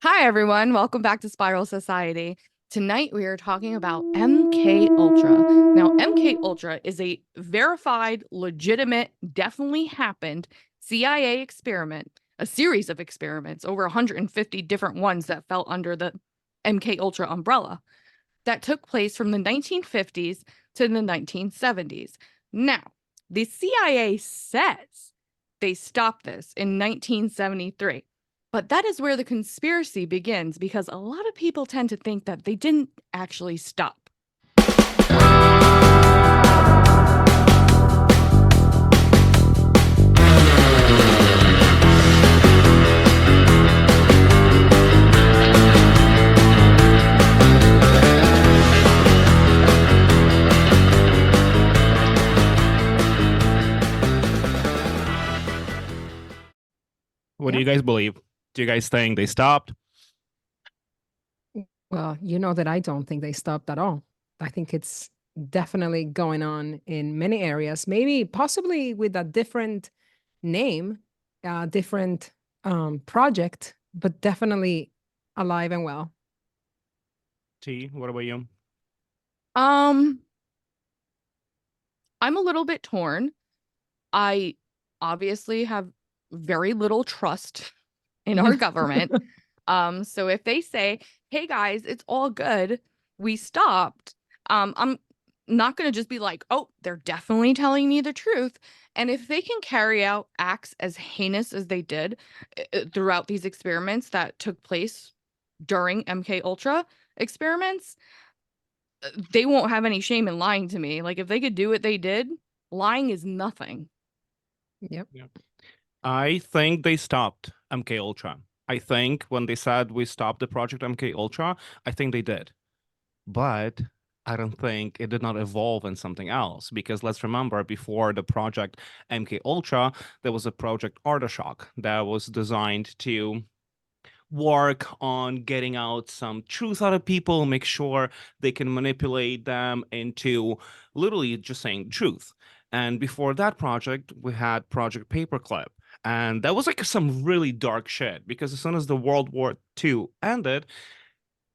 Hi everyone, welcome back to Spiral Society. Tonight we are talking about MK Ultra. Now, MK Ultra is a verified, legitimate, definitely happened CIA experiment, a series of experiments, over 150 different ones that fell under the MK Ultra umbrella that took place from the 1950s to the 1970s. Now, the CIA says they stopped this in 1973. But that is where the conspiracy begins because a lot of people tend to think that they didn't actually stop. What do Yeah. you guys believe? Do you guys think they stopped? Well, you know that I don't think they stopped at all. I think it's definitely going on in many areas, maybe possibly with a different name, different project, but definitely alive and well. T, what about you? Um, I'm a little bit torn. I obviously have very little trust in our government. So if they say, "Hey guys, it's all good. We stopped." I'm not going to just be like, "Oh, they're definitely telling me the truth." And if they can carry out acts as heinous as they did throughout these experiments that took place during MK Ultra experiments, they won't have any shame in lying to me. Like if they could do what they did, lying is nothing. Yep. Yeah. I think they stopped MK Ultra. I think when they said we stopped the project MK Ultra, I think they did. But I don't think it did not evolve in something else because let's remember before the project MK Ultra, there was a project Artershock that was designed to work on getting out some truth out of people, make sure they can manipulate them into literally just saying truth. And before that project, we had Project Paperclip. And that was like some really dark shit because as soon as the World War II ended,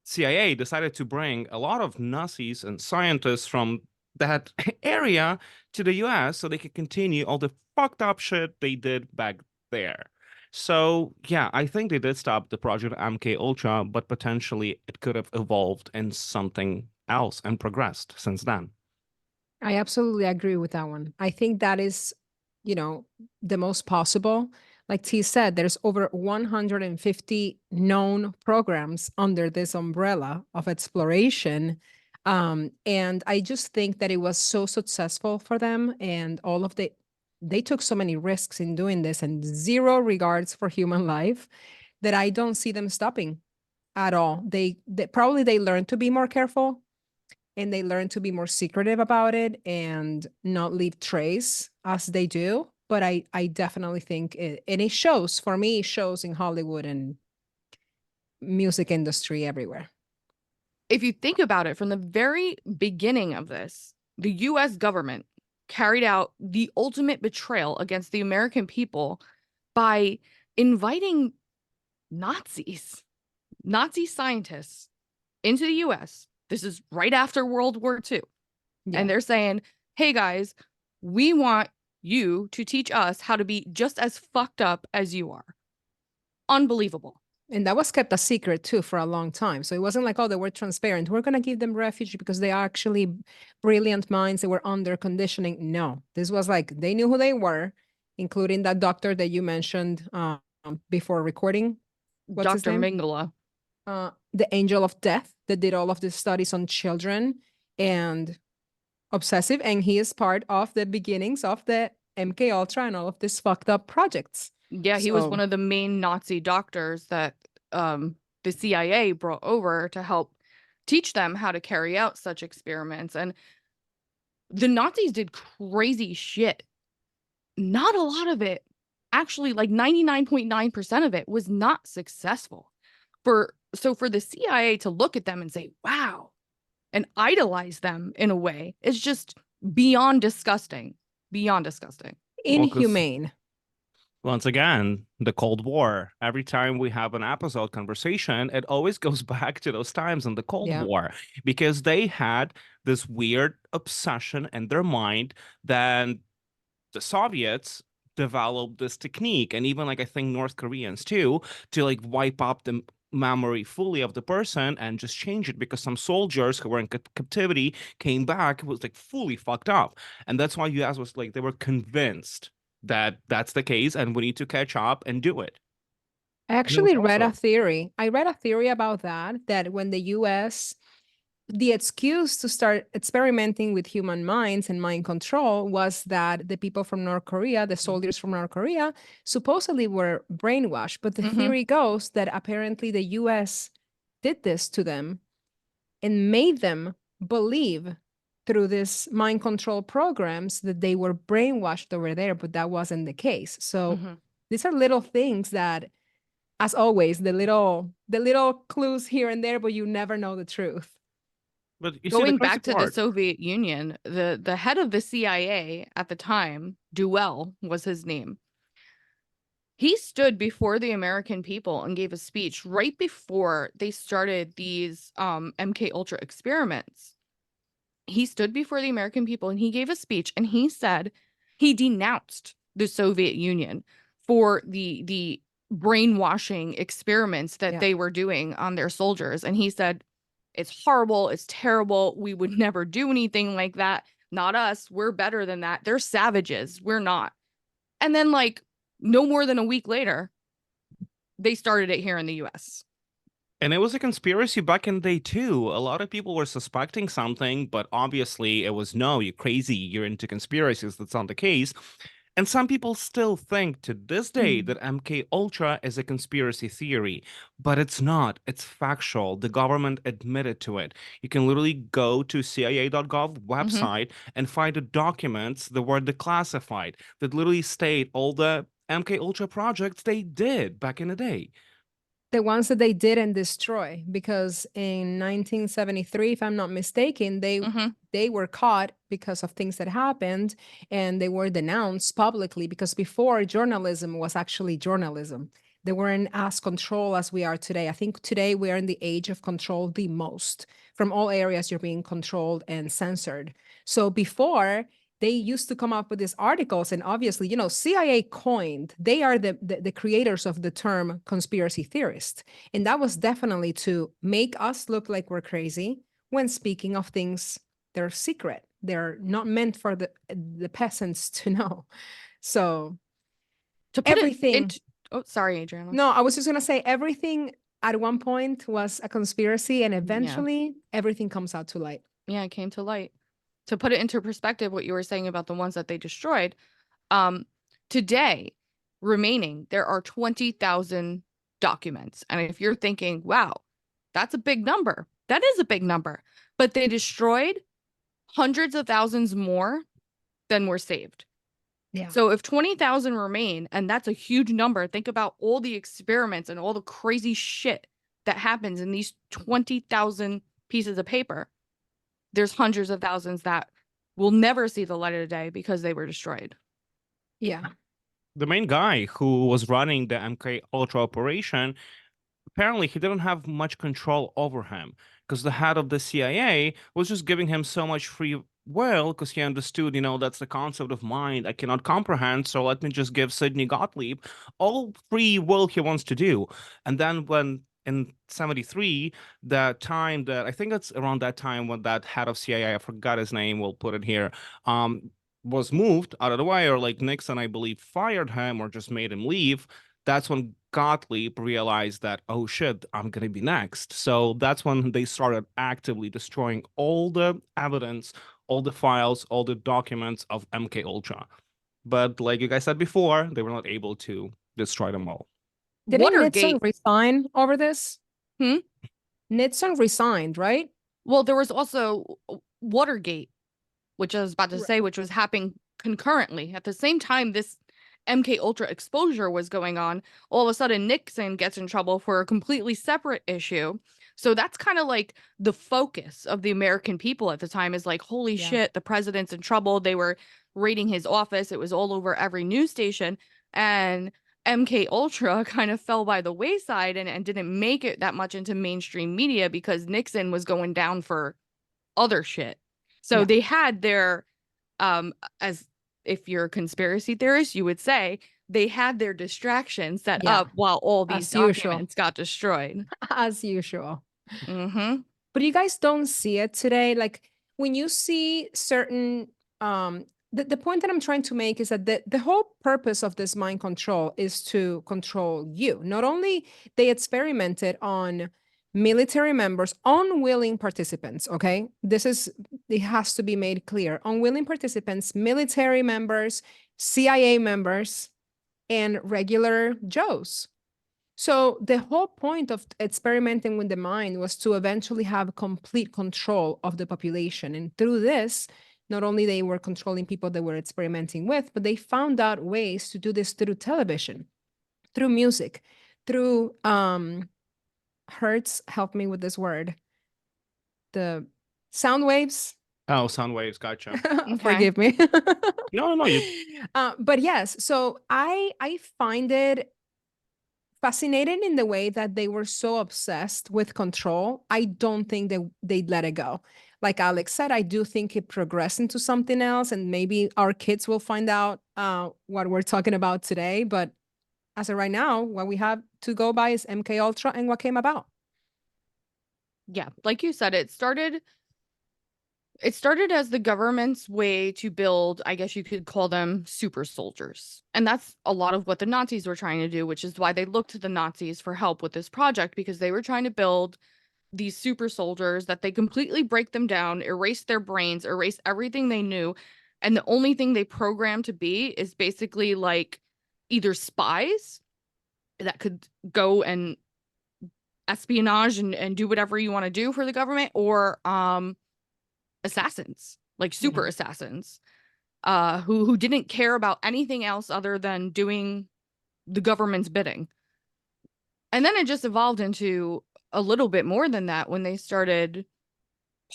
CIA decided to bring a lot of Nazis and scientists from that area to the US so they could continue all the fucked up shit they did back there. So yeah, I think they did stop the project MK Ultra, but potentially it could have evolved in something else and progressed since then. I absolutely agree with that one. I think that is, the most possible. Like T said, there's over 150 known programs under this umbrella of exploration. And I just think that it was so successful for them and they took so many risks in doing this and zero regards for human life that I don't see them stopping at all. They probably they learned to be more careful and they learn to be more secretive about it and not leave trace as they do. But I definitely think and it shows for me, it shows in Hollywood and music industry everywhere. If you think about it, from the very beginning of this, the US government carried out the ultimate betrayal against the American people by inviting Nazis, Nazi scientists into the US. This is right after World War II. Yeah. And they're saying, "Hey guys, we want you to teach us how to be just as fucked up as you are." Unbelievable. And that was kept a secret too for a long time. So it wasn't like, oh, they were transparent. We're going to give them refuge because they are actually brilliant minds. They were under conditioning. No, this was like they knew who they were, including that doctor that you mentioned before recording. What's his Dr. name? Mingala. The angel of death that did all of these studies on children and obsessive. And he is part of the beginnings of the MK Ultra and all of these fucked up projects. Yeah, he was one So of the main Nazi doctors that the CIA brought over to help teach them how to carry out such experiments. And the Nazis did crazy shit. Not a lot of it, actually, like 99.9% of it was not successful. For the CIA to look at them and say, "Wow," and idolize them in a way is just beyond disgusting. Beyond disgusting. Well, because inhumane. Once again, the Cold War. Every time we have an episode conversation, it always goes back to those times in the Cold Yeah. War because they had this weird obsession in their mind that the Soviets developed this technique, and even like I think North Koreans too, to like wipe up the memory fully of the person and just change it because some soldiers who were in captivity came back, was like fully fucked up. And that's why US was like they were convinced that that's the case and we need to catch up and do it. I And it was actually read a also theory. I read a theory about that, that when the US, the excuse to start experimenting with human minds and mind control was that the people from North Korea, the soldiers from North Korea, supposedly were brainwashed. But the Mhm. theory goes that apparently the US did this to them and made them believe through this mind control programs that they were brainwashed over there, but that wasn't the case. So Mhm. these are little things that, as always, the little clues here and there, but you never know the truth. but you see the Going crazy back to the part. Soviet Union, the head of the CIA at the time, Duell was his name. He stood before the American people and gave a speech right before they started these MK Ultra experiments. He stood before the American people and he gave a speech and he said he denounced the Soviet Union for the brainwashing experiments that Yeah. they were doing on their soldiers. And he said, it's horrible, it's terrible. We would never do anything like that. Not us. We're better than that. They're savages. We're not. And then, like, no more than a week later, they started it here in the US. And it was a conspiracy back in the day too. A lot of people were suspecting something, but obviously it was no, you're crazy, you're into conspiracies. That's not the case. And some people still think to this day Mm. that MK Ultra is a conspiracy theory, but it's not. It's factual. The government admitted to it. You can literally go to CIA.gov Mm-hmm. website and find the documents that were declassified that literally state all the MK Ultra projects they did back in the day. The ones that they didn't destroy, because in 1973, if I'm not mistaken, Mm-hmm. they were caught because of things that happened, and they were denounced publicly, because before, journalism was actually journalism. They weren't as controlled as we are today. I think today we are in the age of control the most. From all areas, you're being controlled and censored. So before, they used to come up with these articles, and obviously, CIA coined, they are the creators of the term conspiracy theorist. And that was definitely to make us look like we're crazy when speaking of things that are secret. They're not meant for the peasants to know. So To put it everything, into, oh, sorry, Adriana. no, I was just gonna say everything at one point was a conspiracy, and Yeah. eventually everything comes out to light. Yeah, it came to light. To put it into perspective, what you were saying about the ones that they destroyed, um, today remaining, there are 20,000 documents. And if you're thinking, wow, that's a big number, that is a big number. But they destroyed hundreds of thousands more than were saved. Yeah. So if 20,000 remain, and that's a huge number, think about all the experiments and all the crazy shit that happens in these 20,000 pieces of paper. There's hundreds of thousands that will never see the light of the day because they were destroyed. Yeah. The main guy who was running the MK Ultra operation, apparently he didn't have much control over him because the head of the CIA was just giving him so much free will because he understood, that's the concept of mind I cannot comprehend. So let me just give Sidney Gottlieb all free will he wants to do. And then when in 73, the time that I think it's around that time when that head of CIA, I forgot his name, we'll put it here, was moved out of the way, or like Nixon, I believe, fired him or just made him leave. That's when Gottlieb realized that, oh shit, I'm gonna be next. So that's when they started actively destroying all the evidence, all the files, all the documents of MK Ultra. But like you guys said before, they were not able to destroy them all. Didn't Nixon Watergate. resign over this? Hmm? Nixon resigned, right? Well, there was also Watergate, which I was about to Right. say, which was happening concurrently. At the same time this MK Ultra exposure was going on, all of a sudden Nixon gets in trouble for a completely separate issue. So that's kind of like the focus of the American people at the time is like, holy Yeah. shit, the president's in trouble. They were raiding his office. It was all over every news station. And MK Ultra kind of fell by the wayside and didn't make it that much into mainstream media because Nixon was going down for other shit. So Yeah. they had their as if you're a conspiracy theorist, you would say they had their distraction set Yeah, up while all these as usual. documents got destroyed. As usual. Mm-hmm. But you guys don't see it today. Like when you see certain the point that I'm trying to make is that the whole purpose of this mind control is to control you. Not only they experimented on military members, unwilling participants, okay? It has to be made clear. Unwilling participants, military members, CIA members, and regular Joes. So the whole point of experimenting with the mind was to eventually have complete control of the population. And through this, not only they were controlling people they were experimenting with, but they found out ways to do this through television, through music, through hertz, help me with this word. The sound waves. Oh, sound waves, gotcha. Okay. Forgive me. No, you. But yes, so I find it fascinating in the way that they were so obsessed with control. I don't think they'd let it go. Like Alex said, I do think it progressed into something else, and maybe our kids will find out what we're talking about today. But as of right now, what we have to go by is MK Ultra and what came about. Yeah, like you said, it started as the government's way to build, I guess you could call them super soldiers. And that's a lot of what the Nazis were trying to do, which is why they looked to the Nazis for help with this project, because they were trying to build these super soldiers that they completely break them down, erase their brains, erase everything they knew. And the only thing they programmed to be is basically like either spies that could go and espionage and do whatever you want to do for the government, or assassins, like super assassins, who didn't care about anything else other than doing the government's bidding. And then it just evolved into a little bit more than that when they started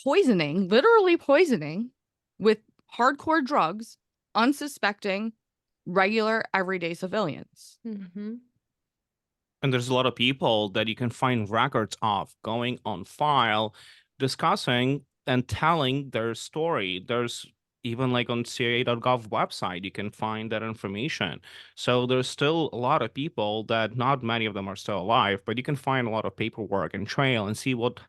poisoning, literally poisoning with hardcore drugs, unsuspecting, regular, everyday civilians. Mm-hmm. And there's a lot of people that you can find records of going on file, discussing and telling their story. There's even like on CIA.gov website, you can find that information. So there's still a lot of people that not many of them are still alive, but you can find a lot of paperwork and trail and see what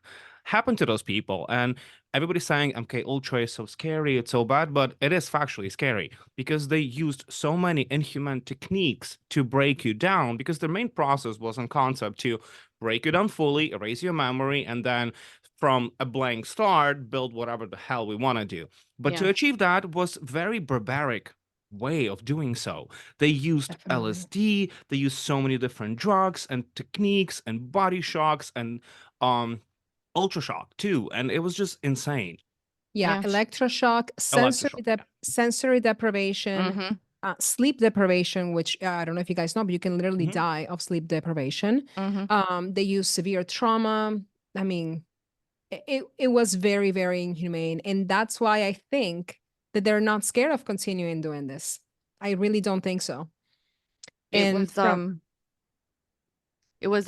happened to those people. And everybody's saying MK Ultra is so scary, it's so bad, but it is factually scary because they used so many inhuman techniques to break you down, because their main process was on concept to break you down fully, erase your memory, and then from a blank start, build whatever the hell we want to do. But to Yeah. achieve that was very barbaric way of doing so. They used Definitely. LSD, they used so many different drugs and techniques and body shocks and ultrashock too, and it was just insane. Yeah, Yeah. electroshock, Electroshock, sensory deprivation, Mm-hmm. sleep deprivation, which I don't know if you guys know, but you can literally Mhm. die of sleep deprivation. Mm-hmm. They use severe trauma. I mean, it was very, very inhumane. And that's why I think that they're not scared of continuing doing this. I really don't think so. It And was from, it was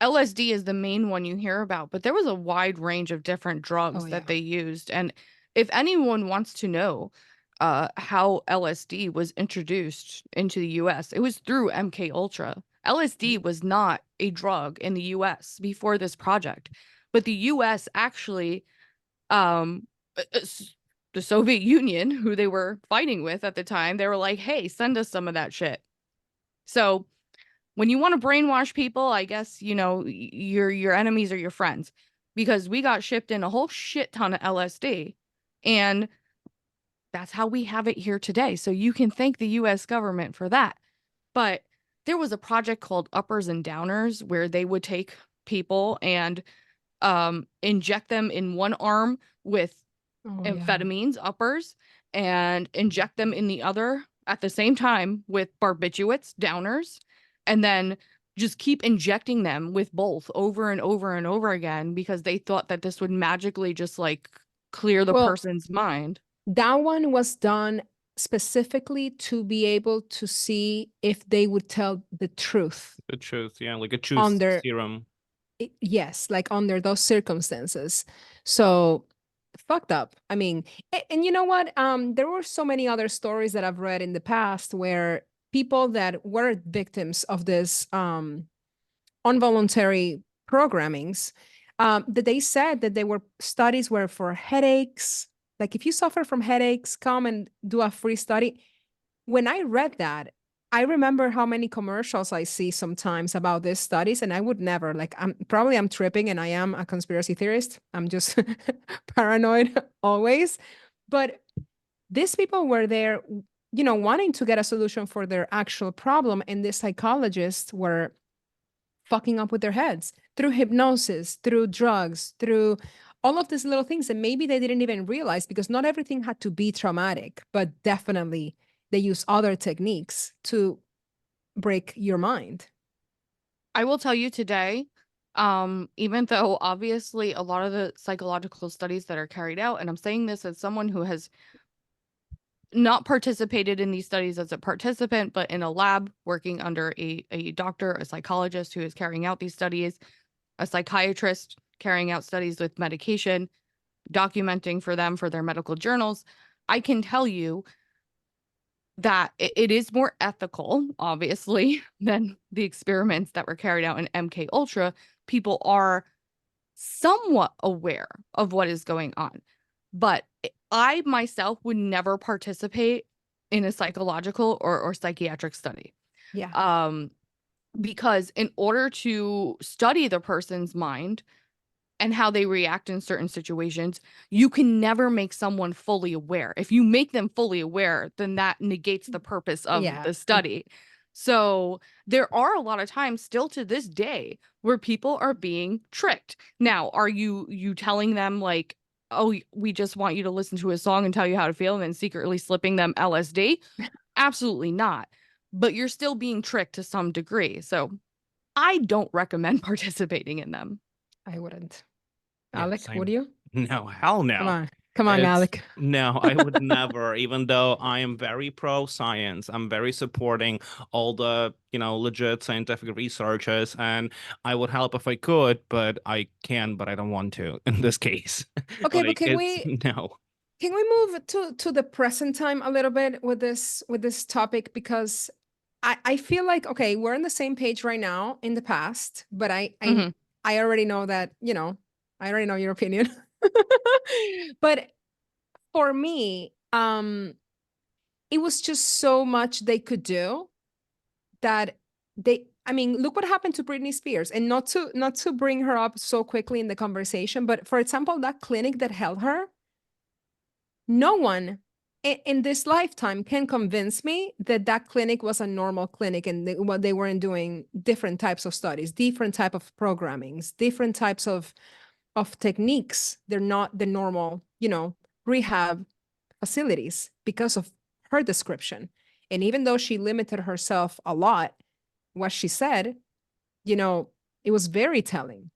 LSD is the main one you hear about, but there was a wide range of different drugs oh yeah. that they used. And if anyone wants to know how LSD was introduced into the US, it was through MK Ultra. LSD was not a drug in the US before this project, but the US actually um the Soviet Union, who they were fighting with at the time, they were like, "Hey, send us some of that shit." So when you want to brainwash people, I guess, your enemies are your friends, because we got shipped in a whole shit ton of LSD, and that's how we have it here today. So you can thank the US government for that. But there was a project called Uppers and Downers where they would take people and inject them in one arm with Oh yeah. amphetamines, uppers, and inject them in the other at the same time with barbiturates, downers, and then just keep injecting them with both over and over and over again because they thought that this would magically just like clear the Well, person's mind. that one was done specifically to be able to see if they would tell the truth The truth, yeah, like a truth under serum. yes, like under those circumstances. So fucked up. I mean, and you know what? There were so many other stories that I've read in the past where people that were victims of this involuntary programmings, that they said that they were studies were for headaches. Like if you suffer from headaches, come and do a free study. When I read that, I remember how many commercials I see sometimes about these studies, and I would never like. I'm tripping, and I am a conspiracy theorist. I'm just paranoid always, but these people were there, wanting to get a solution for their actual problem, and the psychologists were fucking up with their heads through hypnosis, through drugs, through all of these little things. And maybe they didn't even realize because not everything had to be traumatic, but definitely they use other techniques to break your mind. I will tell you today, even though obviously a lot of the psychological studies that are carried out, and I'm saying this as someone who has not participated in these studies as a participant, but in a lab working under a doctor, a psychologist who is carrying out these studies, a psychiatrist carrying out studies with medication, documenting for them for their medical journals, I can tell you that it is more ethical, obviously, than the experiments that were carried out in MK Ultra. People are somewhat aware of what is going on, but I myself would never participate in a psychological or psychiatric study. Yeah. Because in order to study the person's mind and how they react in certain situations, you can never make someone fully aware. If you make them fully aware, then that negates the purpose of Yeah. the study. So there are a lot of times still to this day where people are being tricked. Now, are you telling them like, oh, we just want you to listen to a song and tell you how to feel and then secretly slipping them LSD? Absolutely not. But you're still being tricked to some degree. So I don't recommend participating in them. I wouldn't. Yeah, Alec, would same. you? No, hell Come no. on. Come on, It's Alec. no, I would never, even though I am very pro science. I'm very supporting all the, legit scientific researches, and I would help if I could, but I can, but I don't want to in this case. Okay, but Like can it's we no. can we move to the present time a little bit with this topic? Because I feel like, okay, we're on the same page right now in the past, but Mhm. I already know that, I already know your opinion. But for me, it was just so much they could do that I mean, look what happened to Britney Spears. And not to bring her up so quickly in the conversation, but for example, that clinic that held her, no one in this lifetime can convince me that that clinic was a normal clinic and what they weren't doing different types of studies, different type of programmings, different types of techniques. They're not the normal, rehab facilities because of her description. And even though she limited herself a lot, what she said, it was very telling.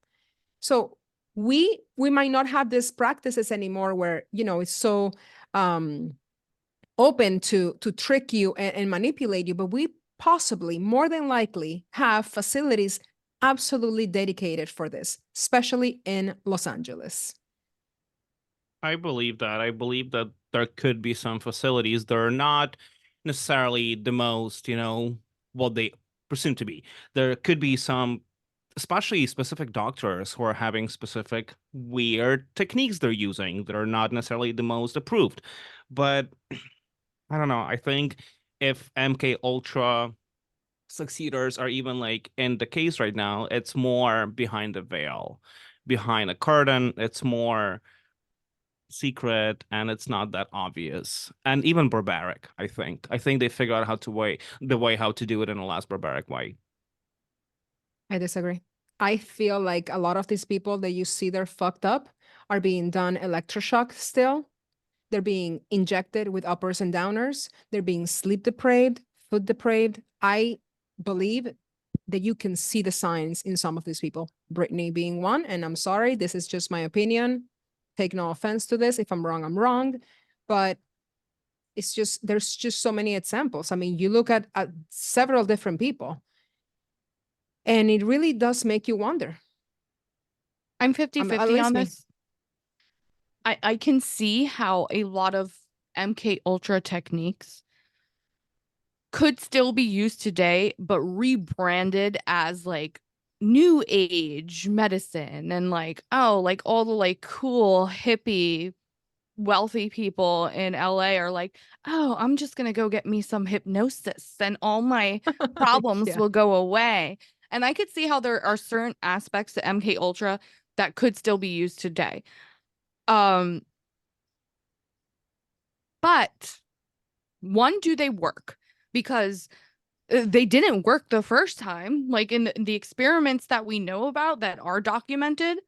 So we might not have these practices anymore where, it's so um open to trick you and manipulate you, but we possibly, more than likely, have facilities absolutely dedicated for this, especially in Los Angeles. I believe that. I believe that there could be some facilities that are not necessarily the most, what they presume to be. There could be some, especially specific doctors who are having specific weird techniques they're using that are not necessarily the most approved. But I don't know. I think if MK Ultra succeeders are even like in the case right now, it's more behind the veil, behind a curtain. It's more secret and it's not that obvious and even barbaric. I think they figured out how to way how to do it in a less barbaric way. I disagree. I feel like a lot of these people that you see they're fucked up are being done electroshock still. They're being injected with uppers and downers. They're being sleep deprived, food deprived. I believe that you can see the signs in some of these people, Brittany being one. And I'm sorry, this is just my opinion. Take no offense to this. If I'm wrong, I'm wrong. But it's just, there's just so many examples. I mean, you look at several different people, and it really does make you wonder. I'm At 50-50 least on me. this. I can see how a lot of MK Ultra techniques could still be used today, but rebranded as like new age medicine and like, oh, like all the like cool hippie wealthy people in LA are like, oh, I'm just gonna go get me some hypnosis and all my problems Yeah. will go away. And I could see how there are certain aspects to MK Ultra that could still be used today. But one, do they work? Because they didn't work the first time. Like in the experiments that we know about that are documented,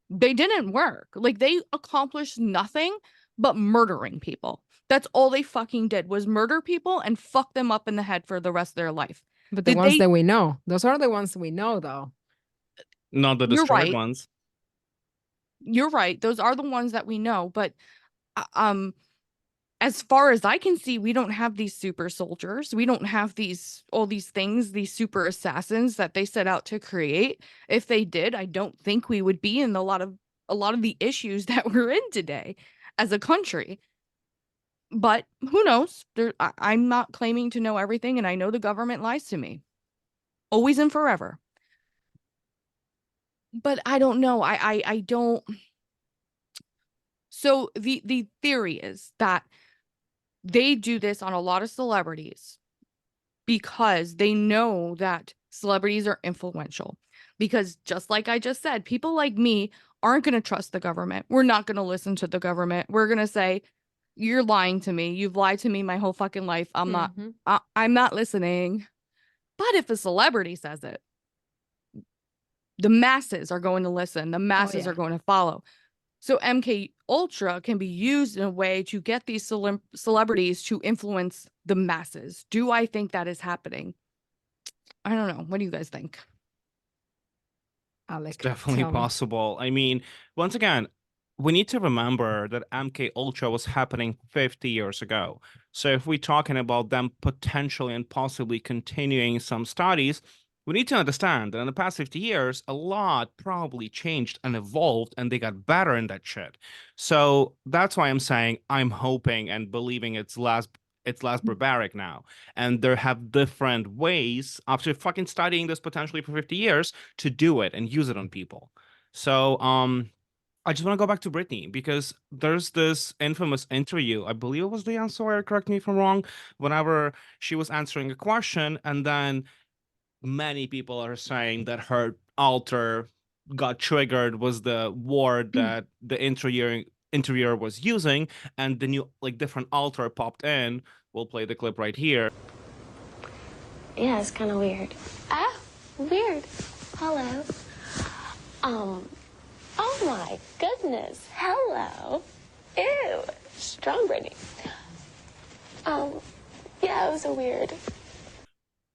they didn't work. Like they accomplished nothing but murdering people. That's all they fucking did was murder people and fuck them up in the head for the rest of their life. But the Did ones they? that we know, those are the ones that we know, though. Not the You're destroyed right. ones. You're right. Those are the ones that we know. But as far as I can see, we don't have these super soldiers. We don't have all these things, these super assassins that they set out to create. If they did, I don't think we would be in a lot of the issues that we're in today as a country. But who knows? I'm not claiming to know everything, and I know the government lies to me, always and forever. But I don't know. I don't. So the theory is that they do this on a lot of celebrities because they know that celebrities are influential. Because just like I just said, people like me aren't going to trust the government. We're not going to listen to the government. We're going to say, you're lying to me. You've lied to me my whole fucking life. I'm not listening. But if a celebrity says it, the masses are going to listen. The masses are going to follow. So MK Ultra can be used in a way to get these celebrities to influence the masses. Do I think that is happening? I don't know. What do you guys think? It's Alec, definitely tell me. possible. I mean, once again, we need to remember that MK Ultra was happening 50 years ago. So if we're talking about them potentially and possibly continuing some studies, we need to understand that in the past 50 years, a lot probably changed and evolved, and they got better in that shit. So that's why I'm saying I'm hoping and believing it's less barbaric now. And there have different ways after fucking studying this potentially for 50 years to do it and use it on people. So I just want to go back to Britney because there's this infamous interview. I believe it was Diane Sawyer, correct me if I'm wrong, whenever she was answering a question, and then many people are saying that her alter got triggered was the word that the interviewer was using, and the new like different alter popped in. We'll play the clip right here. Yeah, it's kind of weird. Ah, weird. Hello. Oh my goodness. Hello. Ew. Strong Brittany. Yeah, it was a weird.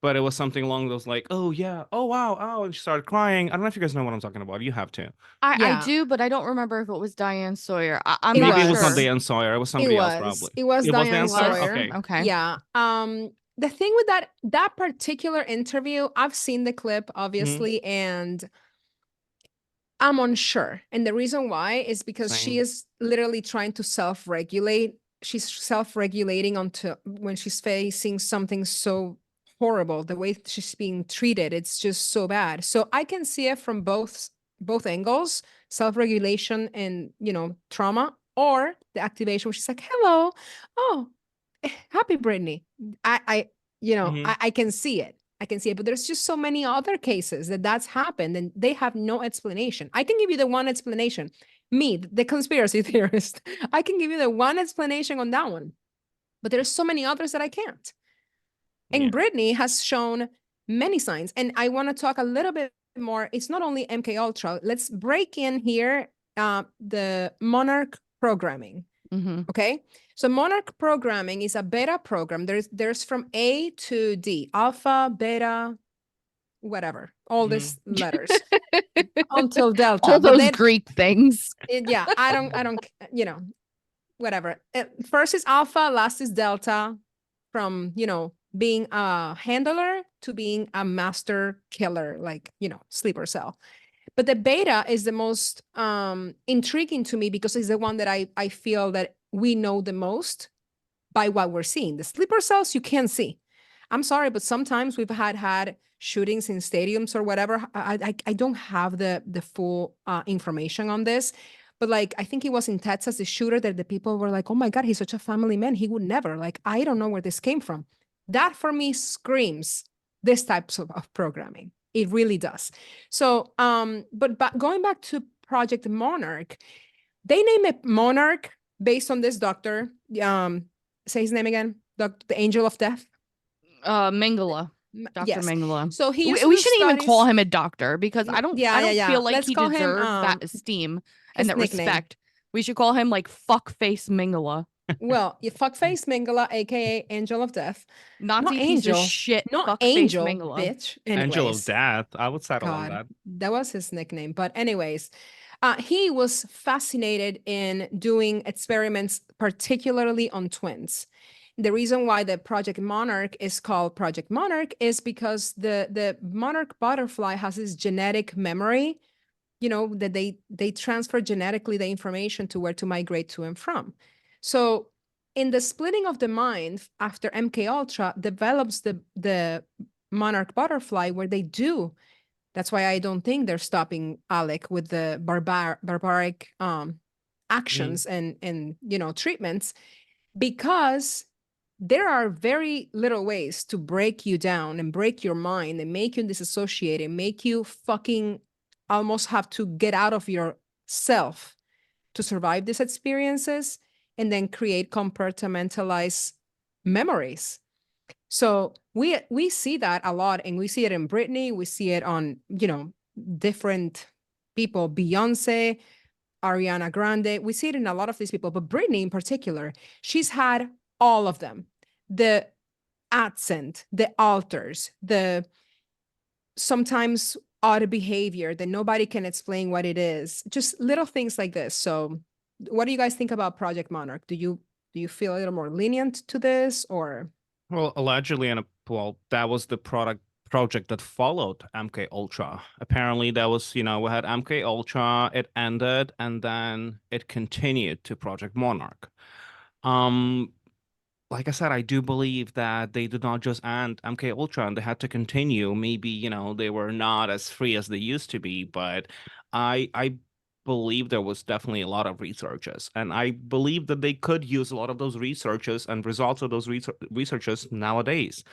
But it was something along those like, oh yeah, oh wow, oh, and she started crying. I don't know if you guys know what I'm talking about. You have to. I Yeah. do, but I don't remember if it was Diane Sawyer. I'm It not Maybe it was not was. sure. Diane Sawyer. It was somebody else, probably. It was It was Diane Diane Sawyer? Sawyer. Okay. Okay. Yeah. The thing with that particular interview, I've seen the clip, obviously, and I'm unsure. And the reason why is because she Same. is literally trying to self-regulate. She's self-regulating onto when she's facing something so horrible. The way she's being treated, it's just so bad. So I can see it from both angles, self-regulation and, trauma, or the activation, which is like, hello, oh, happy Brittany. I I can see it. I can see it, but there's just so many other cases that's happened and they have no explanation. I can give you the one explanation. Me, the conspiracy theorist, I can give you the one explanation on that one, but there's so many others that I can't. And Yeah. Brittany has shown many signs, and I want to talk a little bit more. It's not only MK Ultra. Let's break in here the Monarch programming. Okay. So Monarch programming is a beta program. There's from A to D, alpha, beta, whatever, all these letters until delta. All But those then, Greek things. yeah, I don't, whatever. First is alpha, last is delta, from, being a handler to being a master killer, like, sleeper cell. But the beta is the most intriguing to me because it's the one that I feel that we know the most by what we're seeing. The sleeper cells you can't see. I'm sorry, but sometimes we've had shootings in stadiums or whatever. I don't have the full information on this, but like I think it was in Texas, the shooter that the people were like, "Oh my God, he's such a family man. He would never." Like, I don't know where this came from. That for me screams this types of programming. It really does. So, but going back to Project Monarch, they name it Monarch based on this doctor. Say his name again. The Angel of Death. Mengele. Dr. Yes. Mengele. So he We used to do shouldn't even call studies- him a doctor because I don't feel like Let's he call him, deserves that esteem and his that nickname. respect. We should call him like fuckface Mengele. Well, you fuckface Mengele, aka Angel of Death. Nazi Not piece angel. of shit. Not fuckface angel, Mengele. bitch. Angel of Anyways. Death. I would settle on God, that. that was his nickname. But anyways, he was fascinated in doing experiments, particularly on twins. The reason why the Project Monarch is called Project Monarch is because the monarch butterfly has this genetic memory, that they transfer genetically the information to where to migrate to and from. So in the splitting of the mind after MK Ultra develops the monarch butterfly where they do. That's why I don't think they're stopping Alec with the barbaric actions and treatments, because there are very little ways to break you down and break your mind and make you disassociate and make you fucking almost have to get out of yourself to survive these experiences and then create compartmentalized memories. So we see that a lot, and we see it in Britney. We see it on, different people, Beyonce, Ariana Grande. We see it in a lot of these people, but Britney in particular, she's had all of them. The accent, the alters, the sometimes odd behavior that nobody can explain what it is. Just little things like this. So what do you guys think about Project Monarch? Do you feel a little more lenient to this, or? Well, allegedly, that was the project that followed MK Ultra. Apparently, that was, we had MK Ultra, it ended, and then it continued to Project Monarch. Like I said, I do believe that they did not just end MK Ultra and they had to continue. Maybe, they were not as free as they used to be, but I believe there was definitely a lot of researches, and I believe that they could use a lot of those researches and results of those researches nowadays.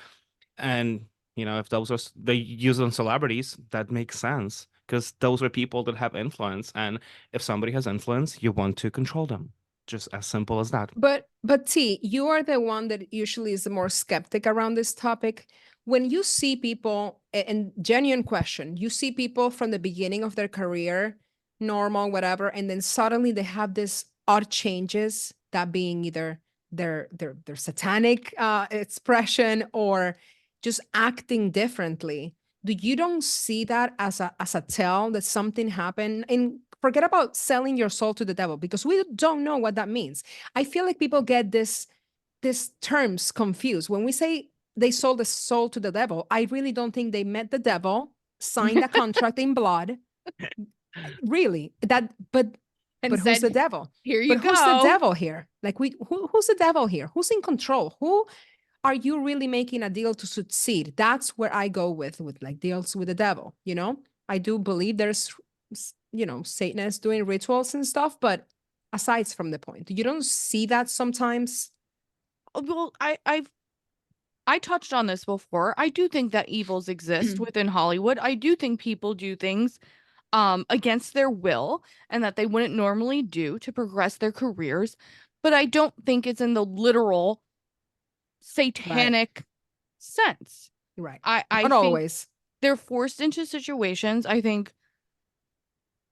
And if those are they use on celebrities, that makes sense because those are people that have influence, and if somebody has influence, you want to control them. Just as simple as that. But T, you are the one that usually is the more skeptic around this topic. When you see people, and genuine question, you see people from the beginning of their career, normal, whatever, and then suddenly they have this odd changes, that being either their satanic expression or just acting differently. You don't see that as a tell that something happened? And forget about selling your soul to the devil, because we don't know what that means. I feel like people get these terms confused. When we say they sold the soul to the devil, I really don't think they met the devil, signed a contract in blood. Really, but who's the devil? Here you go. Who's the devil here? Like who's the devil here? Who's in control? Who are you really making a deal to succeed? That's where I go with like deals with the devil. I do believe there's Satanists doing rituals and stuff, but aside from the point, you don't see that sometimes. Well, I touched on this before. I do think that evils exist within Hollywood. I do think people do things against their will and that they wouldn't normally do to progress their careers, but I don't think it's in the literal satanic sense. Right. I Not think always. they're forced into situations. I think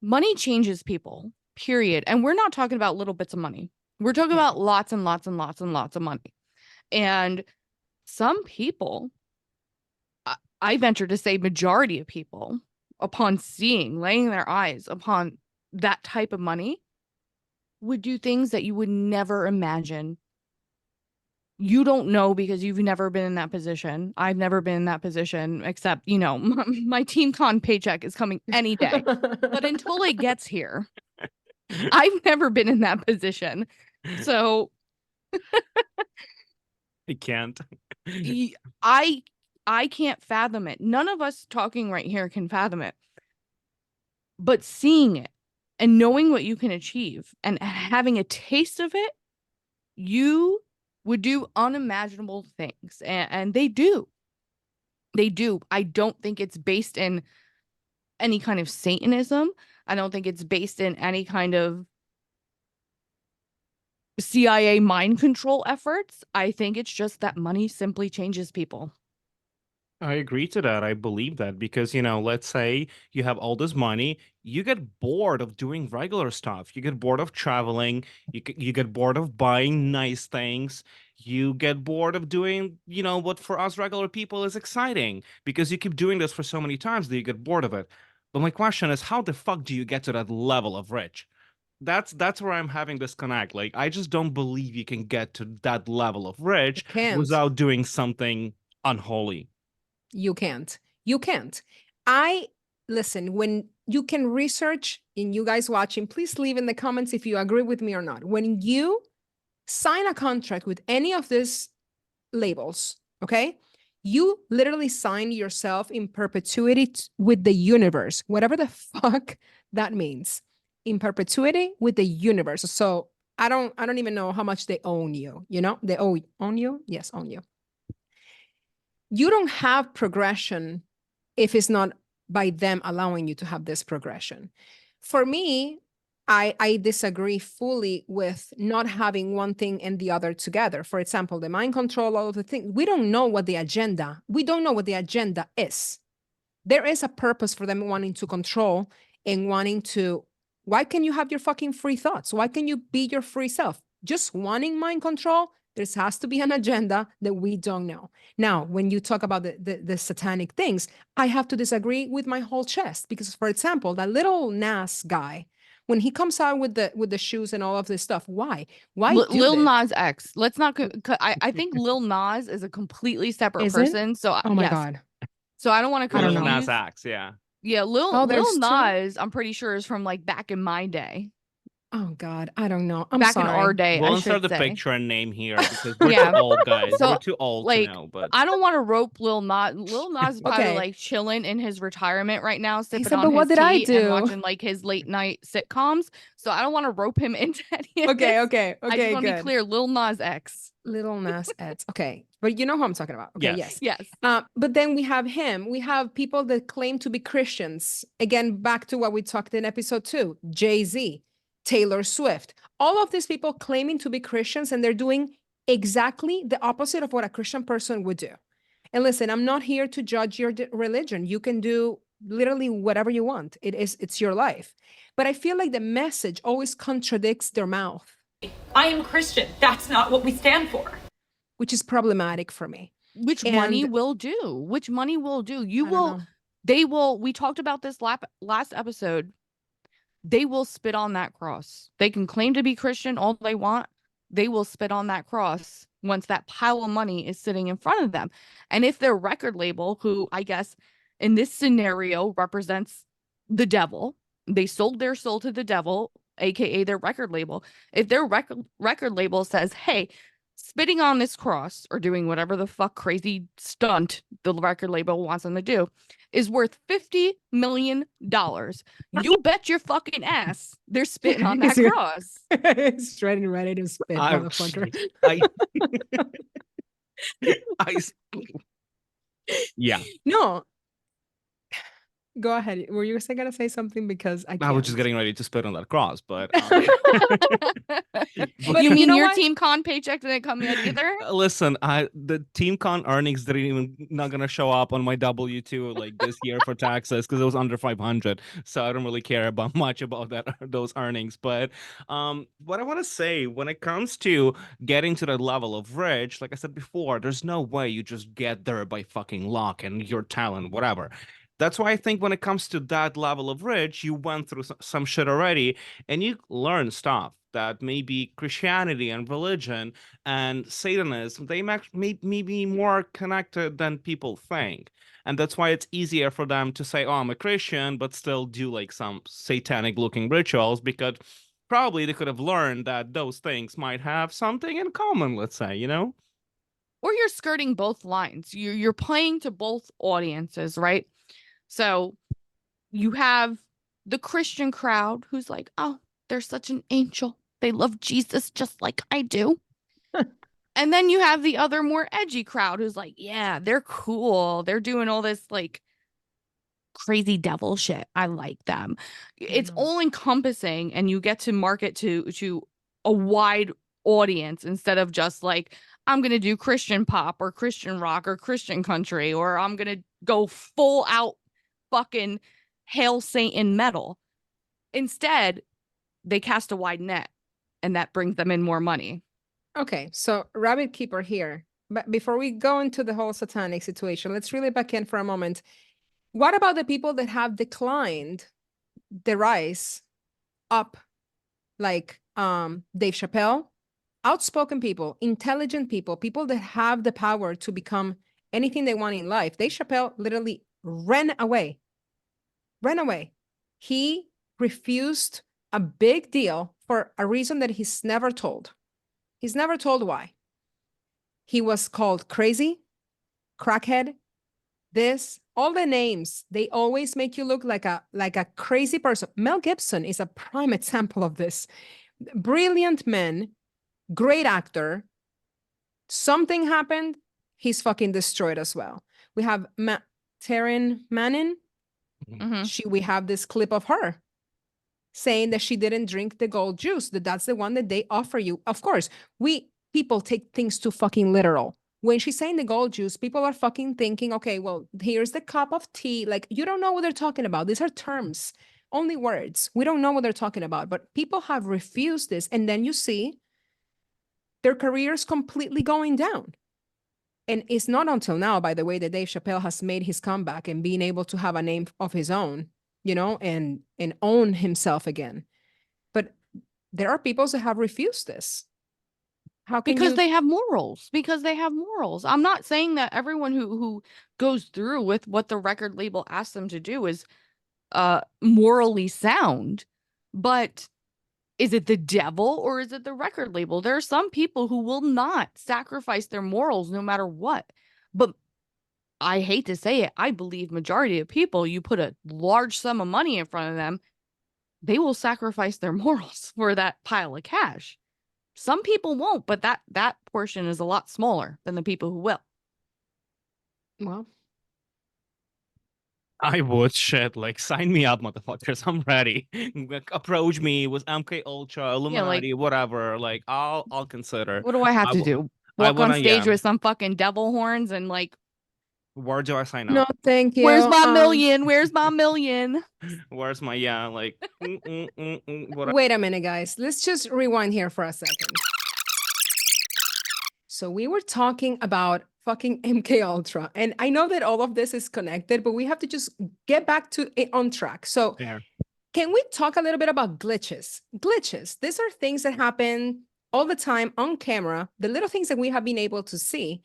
money changes people, period. And we're not talking about little bits of money. We're talking about lots and lots and lots and lots of money. And some people, I venture to say majority of people, upon laying their eyes upon that type of money, would do things that you would never imagine. You don't know because you've never been in that position. I've never been in that position, except, you know, my Team Con paycheck is coming any day. But until it gets here, I've never been in that position. So I can't. I can't fathom it. None of us talking right here can fathom it. But seeing it and knowing what you can achieve and having a taste of it, you would do unimaginable things. And they do. They do. I don't think it's based in any kind of Satanism. I don't think it's based in any kind of CIA mind control efforts. I think it's just that money simply changes people. I agree to that. I believe that because, let's say you have all this money, you get bored of doing regular stuff. You get bored of traveling. You get bored of buying nice things. You get bored of doing, what for us regular people is exciting because you keep doing this for so many times that you get bored of it. But my question is, how the fuck do you get to that level of rich? That's where I'm having this connect. Like, I just don't believe you can get to that level of rich Can't. without doing something unholy. You can't. You can't. Listen, when you can research and you guys watching, please leave in the comments if you agree with me or not. When you sign a contract with any of these labels, okay? You literally sign yourself in perpetuity with the universe, whatever the fuck that means. In perpetuity with the universe. So I don't even know how much they own you, They own you? Yes, own you. You don't have progression if it's not by them allowing you to have this progression. For me, I disagree fully with not having one thing and the other together. For example, the mind control, all of the things. We don't know what the agenda is. There is a purpose for them wanting to control and wanting to. Why can you have your fucking free thoughts? Why can you be your free self? Just wanting mind control, there has to be an agenda that we don't know. Now, when you talk about the satanic things, I have to disagree with my whole chest because, for example, that little Nas guy, when he comes out with the shoes and all of this stuff, why? Why Lil Nas X? Let's not. I think Lil Nas is a completely separate Is it? person. So Oh my yes. God. So I don't want to I don't Lil know. Nas X, yeah. Yeah, Oh, Lil there's two? Nas, I'm pretty sure is from like back in my day. Oh God, I don't know. I'm Back in sorry. our day, We'll I insert should the say. picture and name here because we're Yeah. too old, guys. So, We're too old like, to know, but I don't want to rope Lil Nas. Lil Nas is probably Okay. like chilling in his retirement right now, sipping said, on "But what his did I tea and do?" watching like his late night sitcoms. So I don't want to rope him into any of Okay, this. okay, I just okay, want to be good. clear, Lil Nas X. Little Nas X. Okay, but you know who I'm talking about. Okay, Yes. yes. Yes. But then we have him. We have people that claim to be Christians. Again, back to what we talked in episode 2, Jay-Z, Taylor Swift. All of these people claiming to be Christians, and they're doing exactly the opposite of what a Christian person would do. And listen, I'm not here to judge your religion. You can do literally whatever you want. It's your life. But I feel like the message always contradicts their mouth. I am Christian. That's not what we stand for. Which is problematic for me. Which money will do. Which money will do. You I don't will, know. they will, we talked about this last episode. They will spit on that cross. They can claim to be Christian all they want. They will spit on that cross once that pile of money is sitting in front of them. And if their record label, who I guess in this scenario represents the devil, they sold their soul to the devil, aka their record label. If their record label says, hey, spitting on this cross or doing whatever the fuck crazy stunt the record label wants them to do is worth $50 million. You bet your fucking ass they're spitting on that cross. Straight and ready to spit, motherfucker. Yeah. No. Go ahead. Were you gonna say something? Because I was just can't. getting ready to spit on that cross, but You mean know your what? Team Con paycheck didn't come yet either? listen, the Team Con earnings didn't even not gonna show up on my W-2 like this year for taxes because it was under 500. So I don't really care about much about those earnings. But what I want to say when it comes to getting to that level of rich, like I said before, there's no way you just get there by fucking luck and your talent, whatever. That's why I think when it comes to that level of rich, you went through some shit already and you learn stuff that maybe Christianity and religion and Satanism, they may be more connected than people think. And that's why it's easier for them to say, oh, I'm a Christian, but still do like some satanic looking rituals, because probably they could have learned that those things might have something in common, let's say, you know? Or you're skirting both lines. You're playing to both audiences, right? So you have the Christian crowd who's like, oh, they're such an angel. They love Jesus just like I do. And then you have the other more edgy crowd who's like, yeah, they're cool. They're doing all this like crazy devil shit. I like them. It's all encompassing, and you get to market to a wide audience instead of just like, I'm going to do Christian pop or Christian rock or Christian country, or I'm going to go full out fucking Hail Satan metal. Instead, they cast a wide net, and that brings them in more money. Okay, so Rabbit Keeper here. But before we go into the whole satanic situation, let's really back in for a moment. What about the people that have declined the rise up, like Dave Chappelle? Outspoken people, intelligent people, people that have the power to become anything they want in life. Dave Chappelle literally ran away. Ran away. He refused a big deal for a reason that he's never told. He's never told why. He was called crazy, crackhead, this, all the names, they always make you look like a crazy person. Mel Gibson is a prime example of this. Brilliant man, great actor. Something happened, he's fucking destroyed as well. We have Taryn Manning. We have this clip of her saying that she didn't drink the gold juice, that's the one that they offer you. Of course, people take things too fucking literal. When she's saying the gold juice, people are fucking thinking, okay, well, here's the cup of tea. Like, you don't know what they're talking about. These are terms, only words. We don't know what they're talking about, but people have refused this. And then you see their careers completely going down. And it's not until now, by the way, that Dave Chappelle has made his comeback and being able to have a name of his own, you know, and own himself again. But there are people that have refused this. How can because they have morals. Because they have morals. I'm not saying that everyone who goes through with what the record label asks them to do is morally sound, but is it the devil or is it the record label? There are some people who will not sacrifice their morals no matter what. But I hate to say it, I believe majority of people, you put a large sum of money in front of them, they will sacrifice their morals for that pile of cash. Some people won't, but that portion is a lot smaller than the people who will. Well, I would, shit, like, sign me up, motherfuckers. I'm ready. Approach me with MK Ultra, Illuminati, whatever. Like, I'll consider. What do I have to do? Walk on stage with some fucking devil horns and like, where do I sign up? no, thank you. Where's my million? Where's my million? Where's my, like, wait a minute, guys. Let's just rewind here for a second. So we were talking about fucking MK Ultra, and I know that all of this is connected, but we have to just get back to it on track. So can we talk a little bit about glitches? Glitches, these are things that happen all the time on camera, the little things that we have been able to see.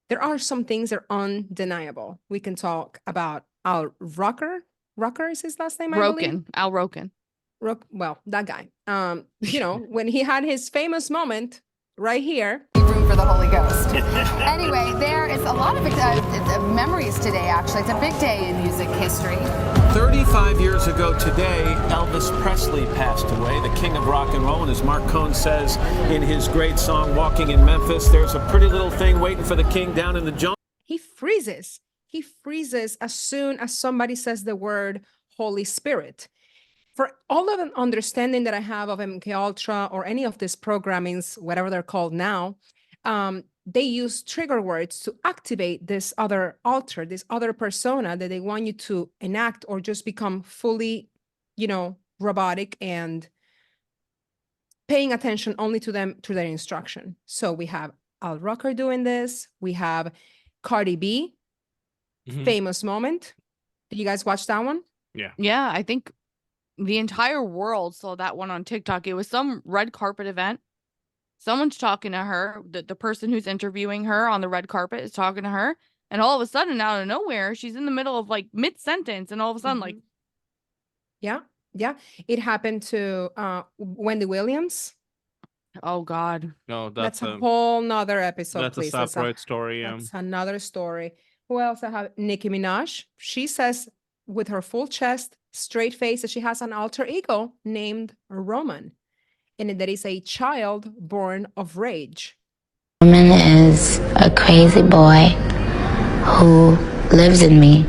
There are some things that are undeniable. We can talk about Al Roker. Roker is his last name, I believe. Al Roken. Well, that guy. You know, when he had his famous moment right here. Room for the Holy Ghost. Anyway, there is a lot of memories today, actually. It's a big day in music history. 35 years ago today, Elvis Presley passed away, the king of rock and roll. And as Mark Cohn says in his great song, Walking in Memphis, there's a pretty little thing waiting for the king down in the jungle. He freezes. He freezes as soon as somebody says the word Holy Spirit. For all of the understanding that I have of MK Ultra or any of these programmings, whatever they're called now, they use trigger words to activate this other alter, this other persona that they want you to enact or just become fully, you know, robotic and paying attention only to them through their instruction. So we have Al Roker doing this. We have Cardi B, famous moment. Did you guys watch that one? Yeah, I think the entire world saw that one on TikTok. It was some red carpet event. Someone's talking to her. The person who's interviewing her on the red carpet is talking to her. And all of a sudden, out of nowhere, she's in the middle of like mid-sentence. And all of a sudden, like, Yeah. Yeah. It happened to Wendy Williams. oh God. No, That's a whole nother episode, that's please. a separate story. That's another story. Who else I have? Nicki Minaj. She says with her full chest, straight face, that she has an alter ego named Roman. And that is a child born of rage. Roman is a crazy boy who lives in me.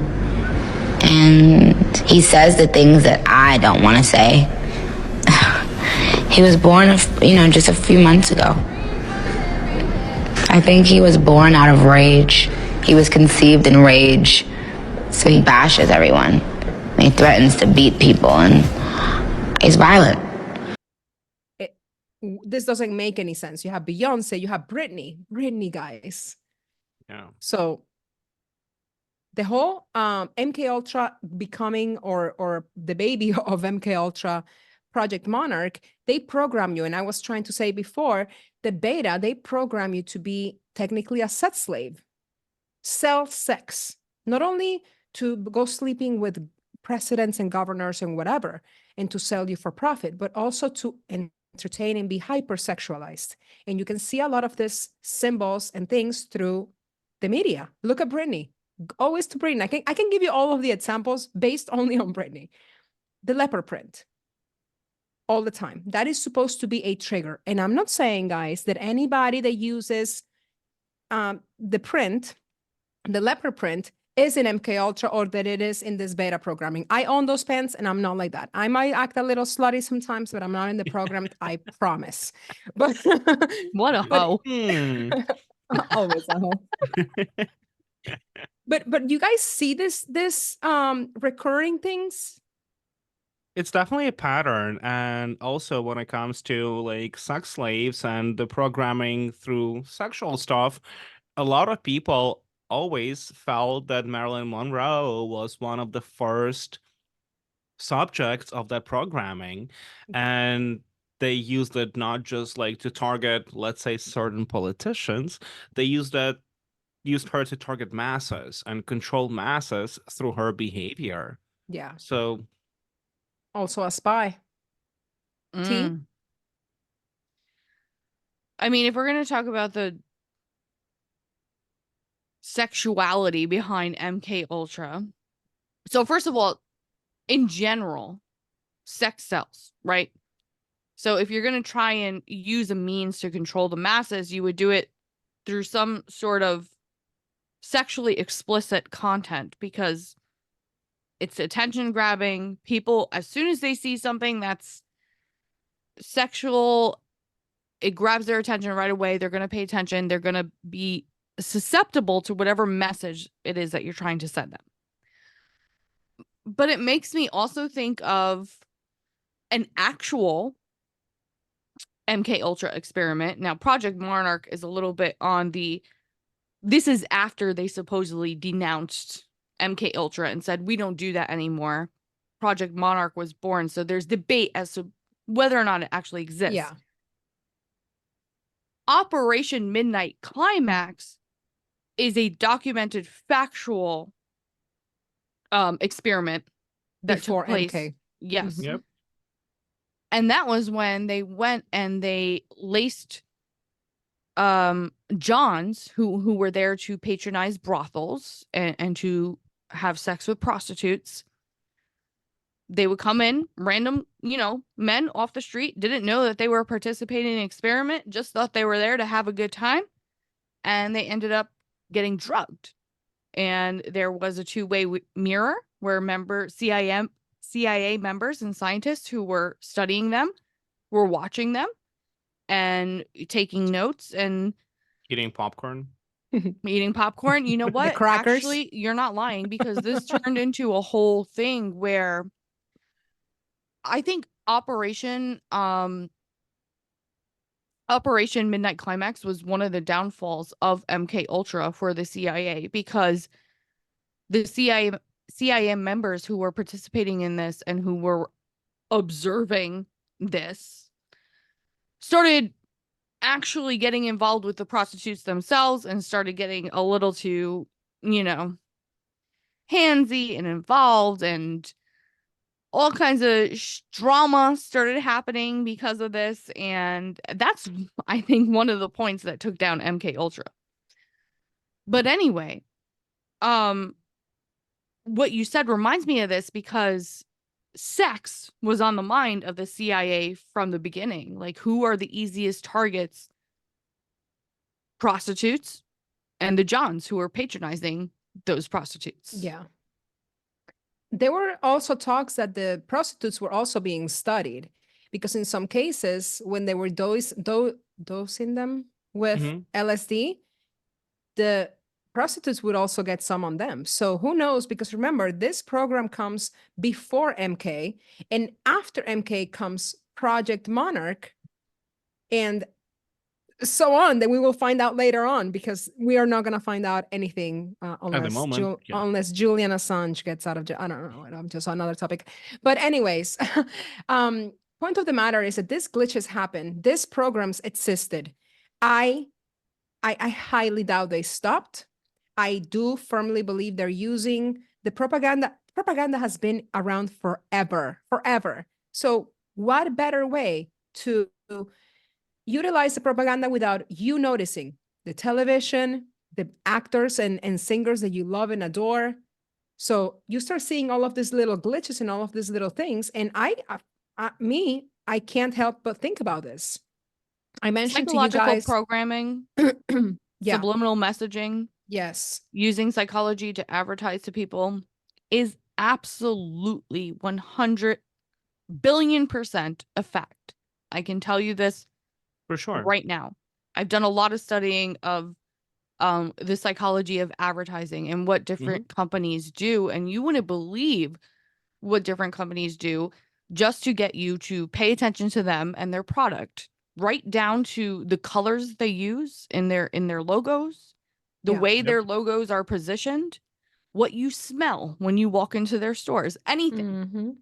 And he says the things that I don't want to say. He was born, just a few months ago. I think he was born out of rage. He was conceived in rage. So he bashes everyone. And he threatens to beat people, and he's violent. This doesn't make any sense. You have Beyonce, you have Britney, guys. Yeah. So the whole MK Ultra becoming or the baby of MK Ultra, Project Monarch, they program you, and I was trying to say before, the beta, they program you to be technically a sex slave, sell sex, not only to go sleeping with presidents and governors and whatever, and to sell you for profit, but also to entertain and be hypersexualized. And you can see a lot of these symbols and things through the media. Look at Britney. Always to Britney. I can give you all of the examples based only on Britney. The leopard print. All the time. That is supposed to be a trigger. And I'm not saying, guys, that anybody that uses the print, the leopard print, is in MK Ultra or that it is in this beta programming. I own those pens and I'm not like that. I might act a little slutty sometimes, but I'm not in the program. I promise. But what a hoe. Always a hoe. But you guys see this recurring things? It's definitely a pattern. And also when it comes to like sex slaves and the programming through sexual stuff, a lot of people always felt that Marilyn Monroe was one of the first subjects of that programming. And they used it not just like to target, let's say, certain politicians. They used her to target masses and control masses through her behavior. So Also a spy. T? I mean, if we're going to talk about the sexuality behind MK Ultra. So first of all, in general, sex sells, right? So if you're going to try and use a means to control the masses, you would do it through some sort of sexually explicit content because it's attention grabbing. People, as soon as they see something that's sexual, it grabs their attention right away. They're going to pay attention. They're going to be susceptible to whatever message it is that you're trying to send them. But it makes me also think of an actual MK Ultra experiment. Now, Project Monarch is a little bit on this is after they supposedly denounced MK Ultra and said, we don't do that anymore. Project Monarch was born. So there's debate as to whether or not it actually exists. Yeah. Operation Midnight Climax is a documented factual experiment that Before took place. MK. Yes. Mhm. Yep. And that was when they went and they laced Johns who were there to patronize brothels and to have sex with prostitutes. They would come in, random, men off the street, didn't know that they were participating in an experiment, just thought they were there to have a good time. And they ended up getting drugged. And there was a two-way mirror where CIA members and scientists who were studying them were watching them and taking notes and eating popcorn. You know what? crackers. Actually, you're not lying because this turned into a whole thing where I think Operation Midnight Climax was one of the downfalls of MK Ultra for the CIA because the CIA members who were participating in this and who were observing this started actually getting involved with the prostitutes themselves and started getting a little too, you know, handsy and involved, and all kinds of drama started happening because of this. And that's, I think, one of the points that took down MK Ultra. But anyway, what you said reminds me of this, because sex was on the mind of the CIA from the beginning. Like, who are the easiest targets? Prostitutes and the Johns who were patronizing those prostitutes. Yeah. There were also talks that the prostitutes were also being studied, because in some cases, when they were dosing them with LSD, the prostitutes would also get some on them. So who knows? Because remember, this program comes before MK, and after MK comes Project Monarch, and so on. Then we will find out later on, because we are not going to find out anything unless unless Julian Assange gets out of jail. I don't know. I'm just another topic. But anyways, point of the matter is that these glitches happen. These programs existed. I highly doubt they stopped. I do firmly believe they're using the propaganda. Propaganda has been around forever. So what better way to utilize the propaganda without you noticing? The television, the actors and singers that you love and adore. So you start seeing all of these little glitches and all of these little things. And I can't help but think about this. I mentioned to you guys programming, subliminal messaging. Yes. Using psychology to advertise to people is absolutely 100 billion% a fact. I can tell you this for sure right now. I've done a lot of studying of the psychology of advertising and what different companies do, and you wouldn't believe what different companies do just to get you to pay attention to them and their product, right down to the colors they use in their logos, the way their logos are positioned, what you smell when you walk into their stores, anything.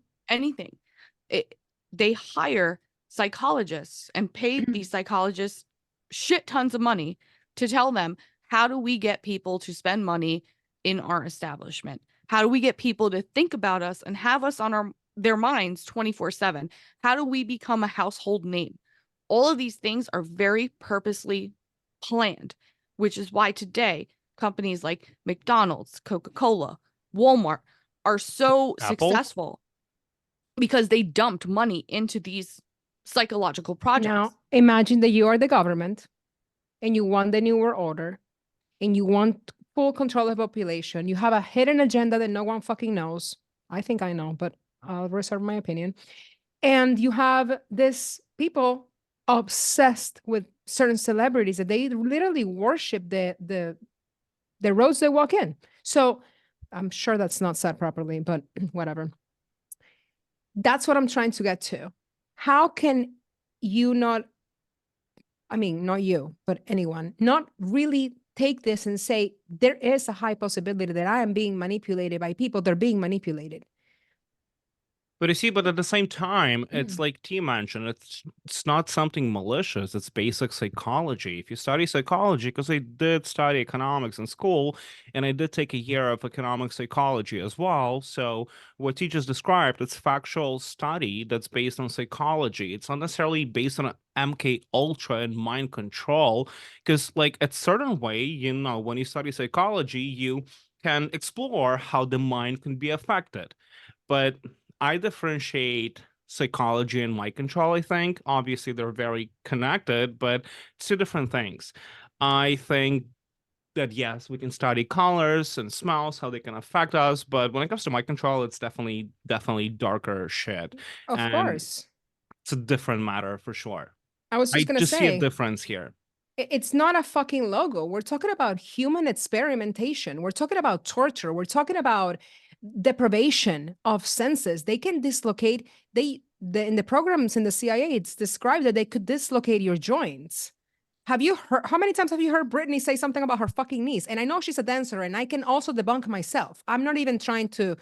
They hire psychologists and pay these psychologists shit tons of money to tell them, how do we get people to spend money in our establishment? How do we get people to think about us and have us on their minds 24/7? How do we become a household name? All of these things are very purposely planned, which is why today companies like McDonald's, Coca-Cola, Walmart are so successful, because they dumped money into these psychological projects. Now, imagine that you are the government and you want the New World Order and you want full control of the population. You have a hidden agenda that no one fucking knows. I think I know, but I'll reserve my opinion. And you have this people obsessed with certain celebrities that they literally worship the roads they walk in. So I'm sure that's not said properly, but whatever. That's what I'm trying to get to. How can you not, I mean, not you, but anyone, not really take this and say, there is a high possibility that I am being manipulated by people. They're being manipulated. But you see, but at the same time, it's like T mentioned, it's not something malicious. It's basic psychology. If you study psychology, because I did study economics in school, and I did take a year of economic psychology as well. So what T just described, it's factual study that's based on psychology. It's not necessarily based on MK Ultra and mind control, because like a certain way, you know, when you study psychology, you can explore how the mind can be affected. But I differentiate psychology and mind control, I think. Obviously, they're very connected, but it's two different things. I think that, yes, we can study colors and smells, how they can affect us, but when it comes to mind control, it's definitely darker shit. Of course. It's a different matter for sure. I was just going to say, see a difference here. It's not a fucking logo. We're talking about human experimentation. We're talking about torture. We're talking about deprivation of senses. They can dislocate. In the programs in the CIA, it's described that they could dislocate your joints. Have you heard, how many times have you heard Britney say something about her fucking niece? And I know she's a dancer and I can also debunk myself. I'm not even trying to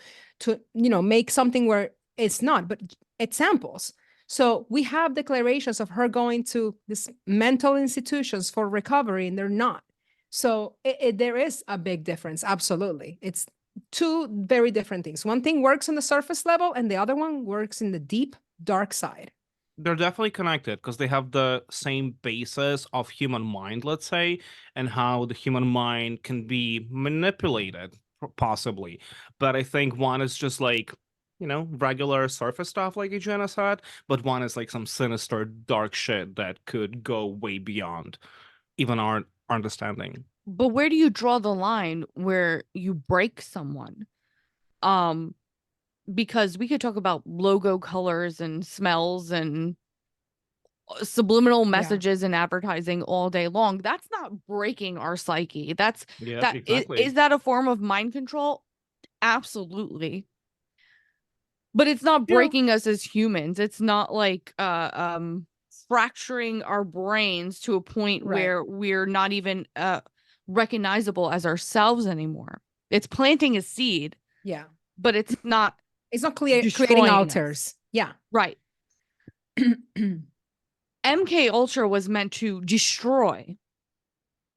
make something where it's not, but examples. So we have declarations of her going to these mental institutions for recovery and they're not. So there is a big difference. Absolutely. It's two very different things. One thing works on the surface level and the other one works in the deep, dark side. They're definitely connected because they have the same basis of human mind, let's say, and how the human mind can be manipulated, possibly. But I think one is just like, regular surface stuff, like Adriana said, but one is like some sinister, dark shit that could go way beyond even our understanding. But where do you draw the line where you break someone? Because we could talk about logo colors and smells and subliminal messages and advertising all day long. That's not breaking our psyche. Yeah, exactly. Is that a form of mind control? Absolutely. But it's not breaking us as humans. It's not like fracturing our brains to a point where we're not even recognizable as ourselves anymore. It's planting a seed. Yeah. But it's not creating alters. Yeah. Right. MK Ultra was meant to destroy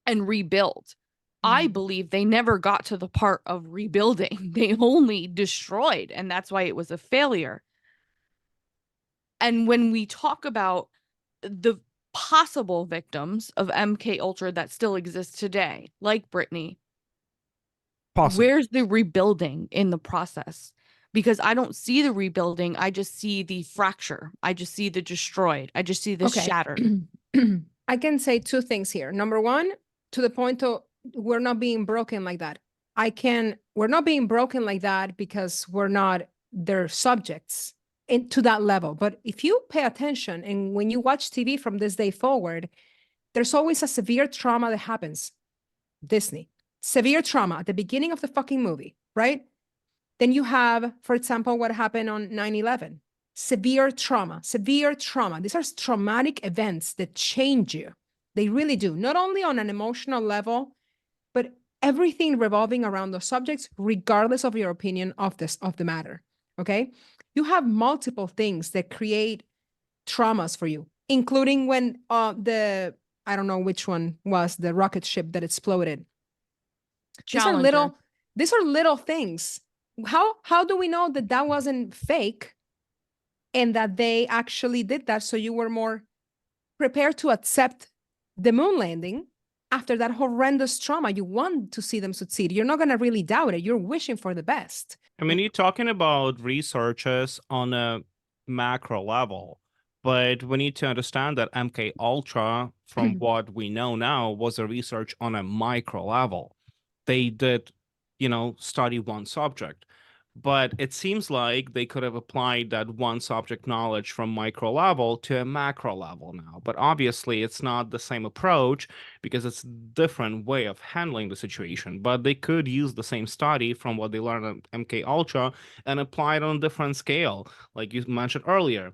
and rebuild. I believe they never got to the part of rebuilding. They only destroyed, and that's why it was a failure. And when we talk about the possible victims of MK Ultra that still exist today, like Britney, where's the rebuilding in the process? Because I don't see the rebuilding. I just see the fracture. I just see the destroyed. I just see the shattered. I can say two things here. Number one, to the point of we're not being broken like that. We're not being broken like that because we're not their subjects to that level. But if you pay attention and when you watch TV from this day forward, there's always a severe trauma that happens. Disney, severe trauma at the beginning of the fucking movie, right? Then you have, for example, what happened on 9/11. Severe trauma, severe trauma. These are traumatic events that change you. They really do. Not only on an emotional level, but everything revolving around those subjects, regardless of your opinion of the matter. Okay? You have multiple things that create traumas for you, including when I don't know which one was the rocket ship that exploded. These are little things. How do we know that that wasn't fake and that they actually did that so you were more prepared to accept the moon landing after that horrendous trauma? You want to see them succeed. You're not going to really doubt it. You're wishing for the best. I mean, you're talking about researches on a macro level, but we need to understand that MK Ultra, from what we know now, was a research on a micro level. They did, study one subject, but it seems like they could have applied that one subject knowledge from micro level to a macro level now. But obviously, it's not the same approach because it's a different way of handling the situation. But they could use the same study from what they learned at MK Ultra and apply it on a different scale, like you mentioned earlier,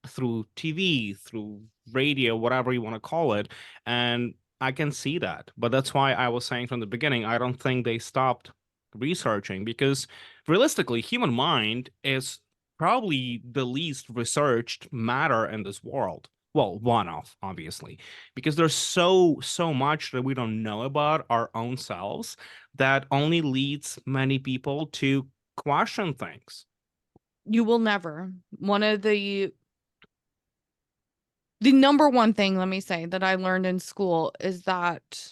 through TV, through radio, whatever you want to call it. And I can see that. But that's why I was saying from the beginning, I don't think they stopped researching because realistically, human mind is probably the least researched matter in this world. Well, one of, obviously, because there's so much that we don't know about our own selves that only leads many people to question things. You will never. One of the number one thing, let me say, that I learned in school is that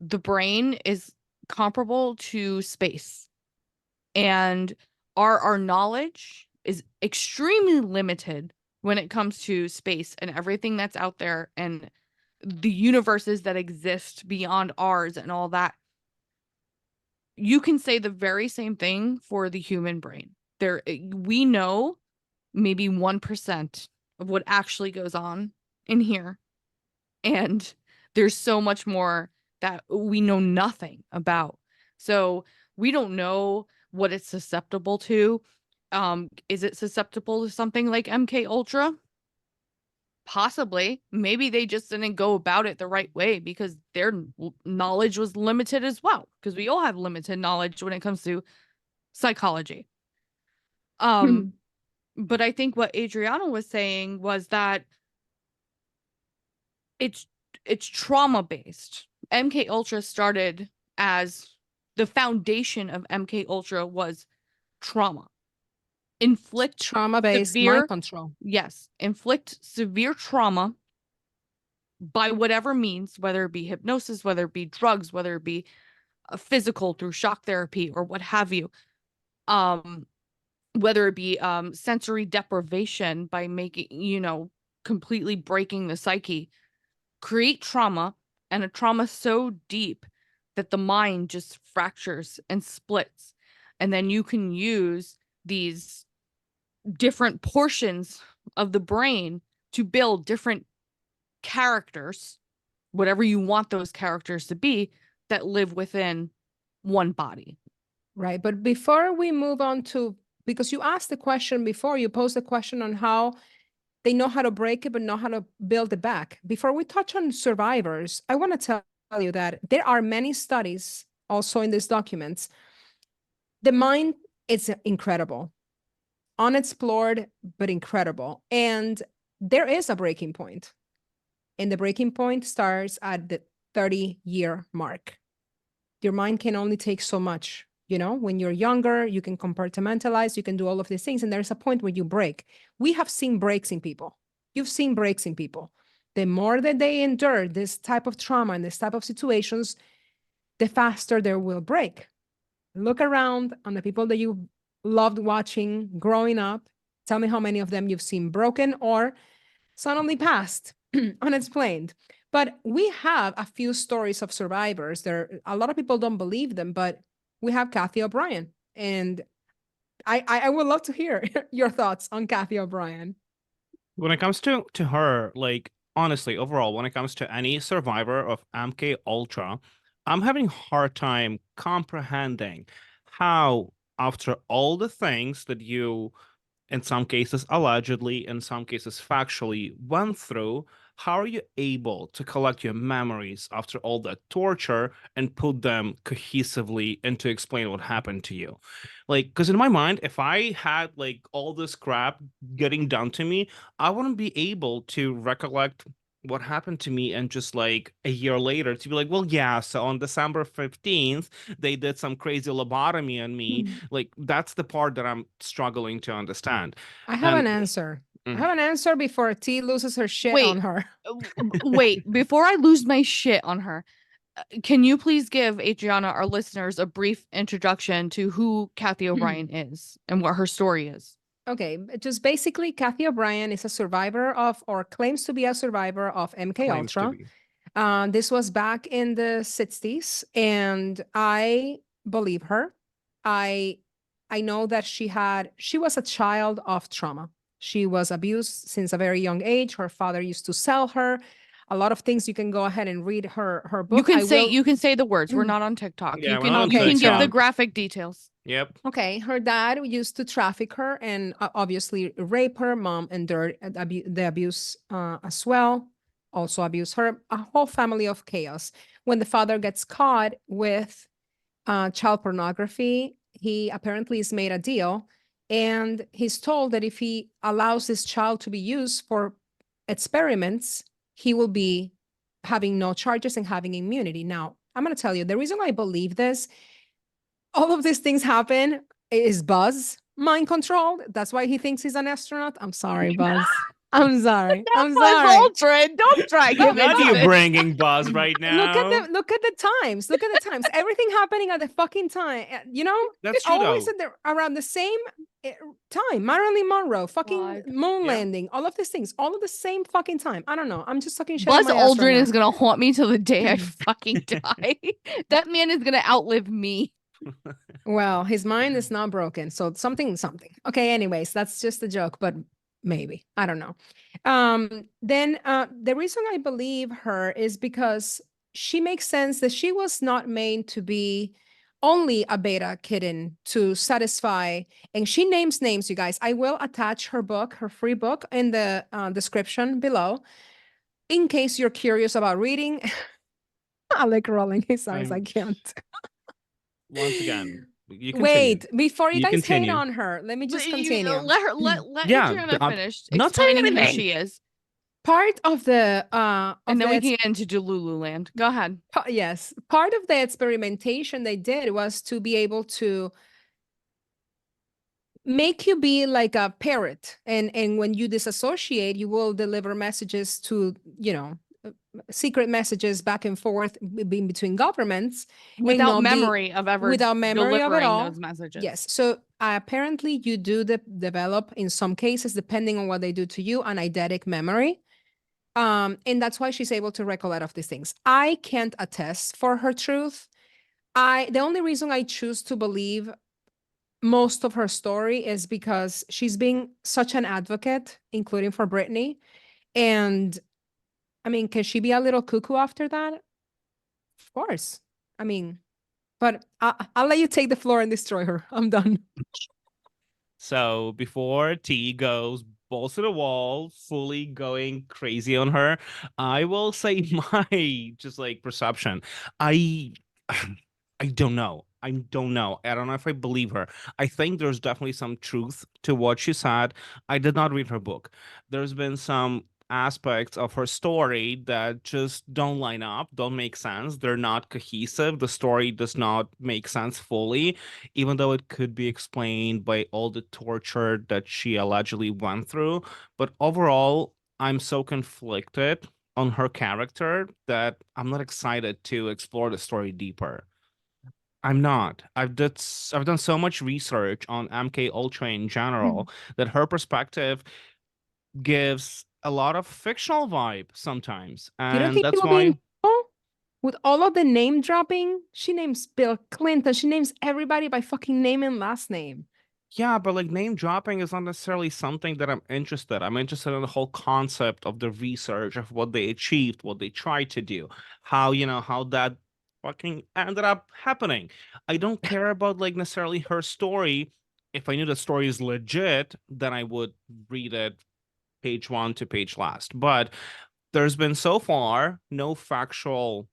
the brain is comparable to space, and our knowledge is extremely limited when it comes to space and everything that's out there and the universes that exist beyond ours and all that. You can say the very same thing for the human brain. We know maybe 1% of what actually goes on in here, and there's so much more that we know nothing about. So we don't know what it's susceptible to. Is it susceptible to something like MK Ultra? Possibly. Maybe they just didn't go about it the right way because their knowledge was limited as well. Because we all have limited knowledge when it comes to psychology. But I think what Adriana was saying was that it's trauma based. MK Ultra started as the foundation of MK Ultra was trauma. Inflict Trauma-based mind severe, control. yes, inflict severe trauma by whatever means, whether it be hypnosis, whether it be drugs, whether it be physical through shock therapy or what have you. Whether it be sensory deprivation by making, completely breaking the psyche, create trauma, and a trauma so deep that the mind just fractures and splits. And then you can use these different portions of the brain to build different characters, whatever you want those characters to be, that live within one body. Right. But before we move on to, because you asked the question before, you posed the question on how they know how to break it, but know how to build it back. Before we touch on survivors, I want to tell you that there are many studies also in these documents. The mind is incredible, unexplored, but incredible. And there is a breaking point. And the breaking point starts at the 30-year mark. Your mind can only take so much. When you're younger, you can compartmentalize, you can do all of these things. And there's a point where you break. We have seen breaks in people. You've seen breaks in people. The more that they endure this type of trauma and this type of situations, the faster they will break. Look around on the people that you loved watching growing up. Tell me how many of them you've seen broken or suddenly passed, unexplained. But we have a few stories of survivors. A lot of people don't believe them, but we have Kathy O'Brien. And I would love to hear your thoughts on Kathy O'Brien. When it comes to her, like, honestly, overall, when it comes to any survivor of MK Ultra, I'm having a hard time comprehending how, after all the things that you, in some cases allegedly, in some cases factually, went through, how are you able to collect your memories after all that torture and put them cohesively and to explain what happened to you? Like, because in my mind, if I had like all this crap getting done to me, I wouldn't be able to recollect what happened to me and just like a year later to be like, well, yeah, so on December 15th, they did some crazy lobotomy on me. Like, that's the part that I'm struggling to understand. I have And an answer. I have an answer before T loses her shit Wait. on her. Wait, before I lose my shit on her, can you please give Adriana, our listeners, a brief introduction to who Kathy O'Brien is and what her story is? Okay, just basically, Kathy O'Brien is a survivor of, or claims to be a survivor of MK Ultra. This was back in the 60s, and I believe her. I know that she was a child of trauma. She was abused since a very young age. Her father used to sell her. A lot of things. You can go ahead and read her book. You can say the words. We're not on TikTok. Yeah, you can give the graphic details. Yep. Okay, her dad used to traffic her and obviously rape her. Mom endured the abuse as well, also abuse her. A whole family of chaos. When the father gets caught with child pornography, he apparently is made a deal, and he's told that if he allows this child to be used for experiments, he will be having no charges and having immunity. Now, I'm going to tell you, the reason I believe this, all of these things happen, is Buzz mind controlled. That's why he thinks he's an astronaut. I'm sorry, Buzz. I'm sorry. I'm sorry. Aldrin, don't drag him Not into you this. bringing Buzz right now. Look at the times. Look at the times. Everything happening at the fucking time. That's true, always though. around the same time. Marilyn Monroe, fucking God. moon landing, all of these things, all at the same fucking time. I don't know. I'm just talking shit. Buzz on my Aldrin astronaut. is gonna haunt me till the day I fucking die. That man is gonna outlive me. Well, his mind is not broken. So something. Okay, anyways, that's just a joke, but maybe. I don't know. Then the reason I believe her is because she makes sense that she was not made to be only a beta kitten to satisfy. And she names names, you guys. I will attach her book, her free book, in the description below, in case you're curious about reading. I like rolling his eyes. I can't. Once again, you continue. Wait, before you You guys hate continue. on her, let me just Let continue. Yeah, Adriana I'm finish not saying explaining who anything. she is, Part of the and then we can get into Delulu Land. Go ahead. yes, part of the experimentation they did was to be able to make you be like a parrot, and when you disassociate, you will deliver messages to, secret messages back and forth between governments, and Without not be memory of ever without memory of it delivering all. those messages. Yes. So apparently you do develop, in some cases, depending on what they do to you, an eidetic memory. And that's why she's able to recollect of these things. I can't attest for her truth. The only reason I choose to believe most of her story is because she's being such an advocate, including for Britney. And I mean, can she be a little cuckoo after that? Of course. I mean, but I'll let you take the floor and destroy her. I'm done. So before T goes balls to the wall, fully going crazy on her, I will say my just like perception. I I don't know. I don't know. I don't know if I believe her. I think there's definitely some truth to what she said. I did not read her book. There's been some aspects of her story that just don't line up, don't make sense. They're not cohesive. The story does not make sense fully, even though it could be explained by all the torture that she allegedly went through. But overall, I'm so conflicted on her character that I'm not excited to explore the story deeper. I'm not. I've done so much research on MK Ultra in general that her perspective gives a lot of fictional vibe sometimes. You don't And think she that's will be in why, trouble? With all of the name dropping? She names Bill Clinton. She names everybody by fucking name and last name. yeah, but like name dropping is not necessarily something that I'm interested. I'm interested in the whole concept of the research of what they achieved, what they tried to do, how, how that fucking ended up happening. I don't care about like necessarily her story. If I knew the story is legit, then I would read it page one to page last. But there's been so far no factual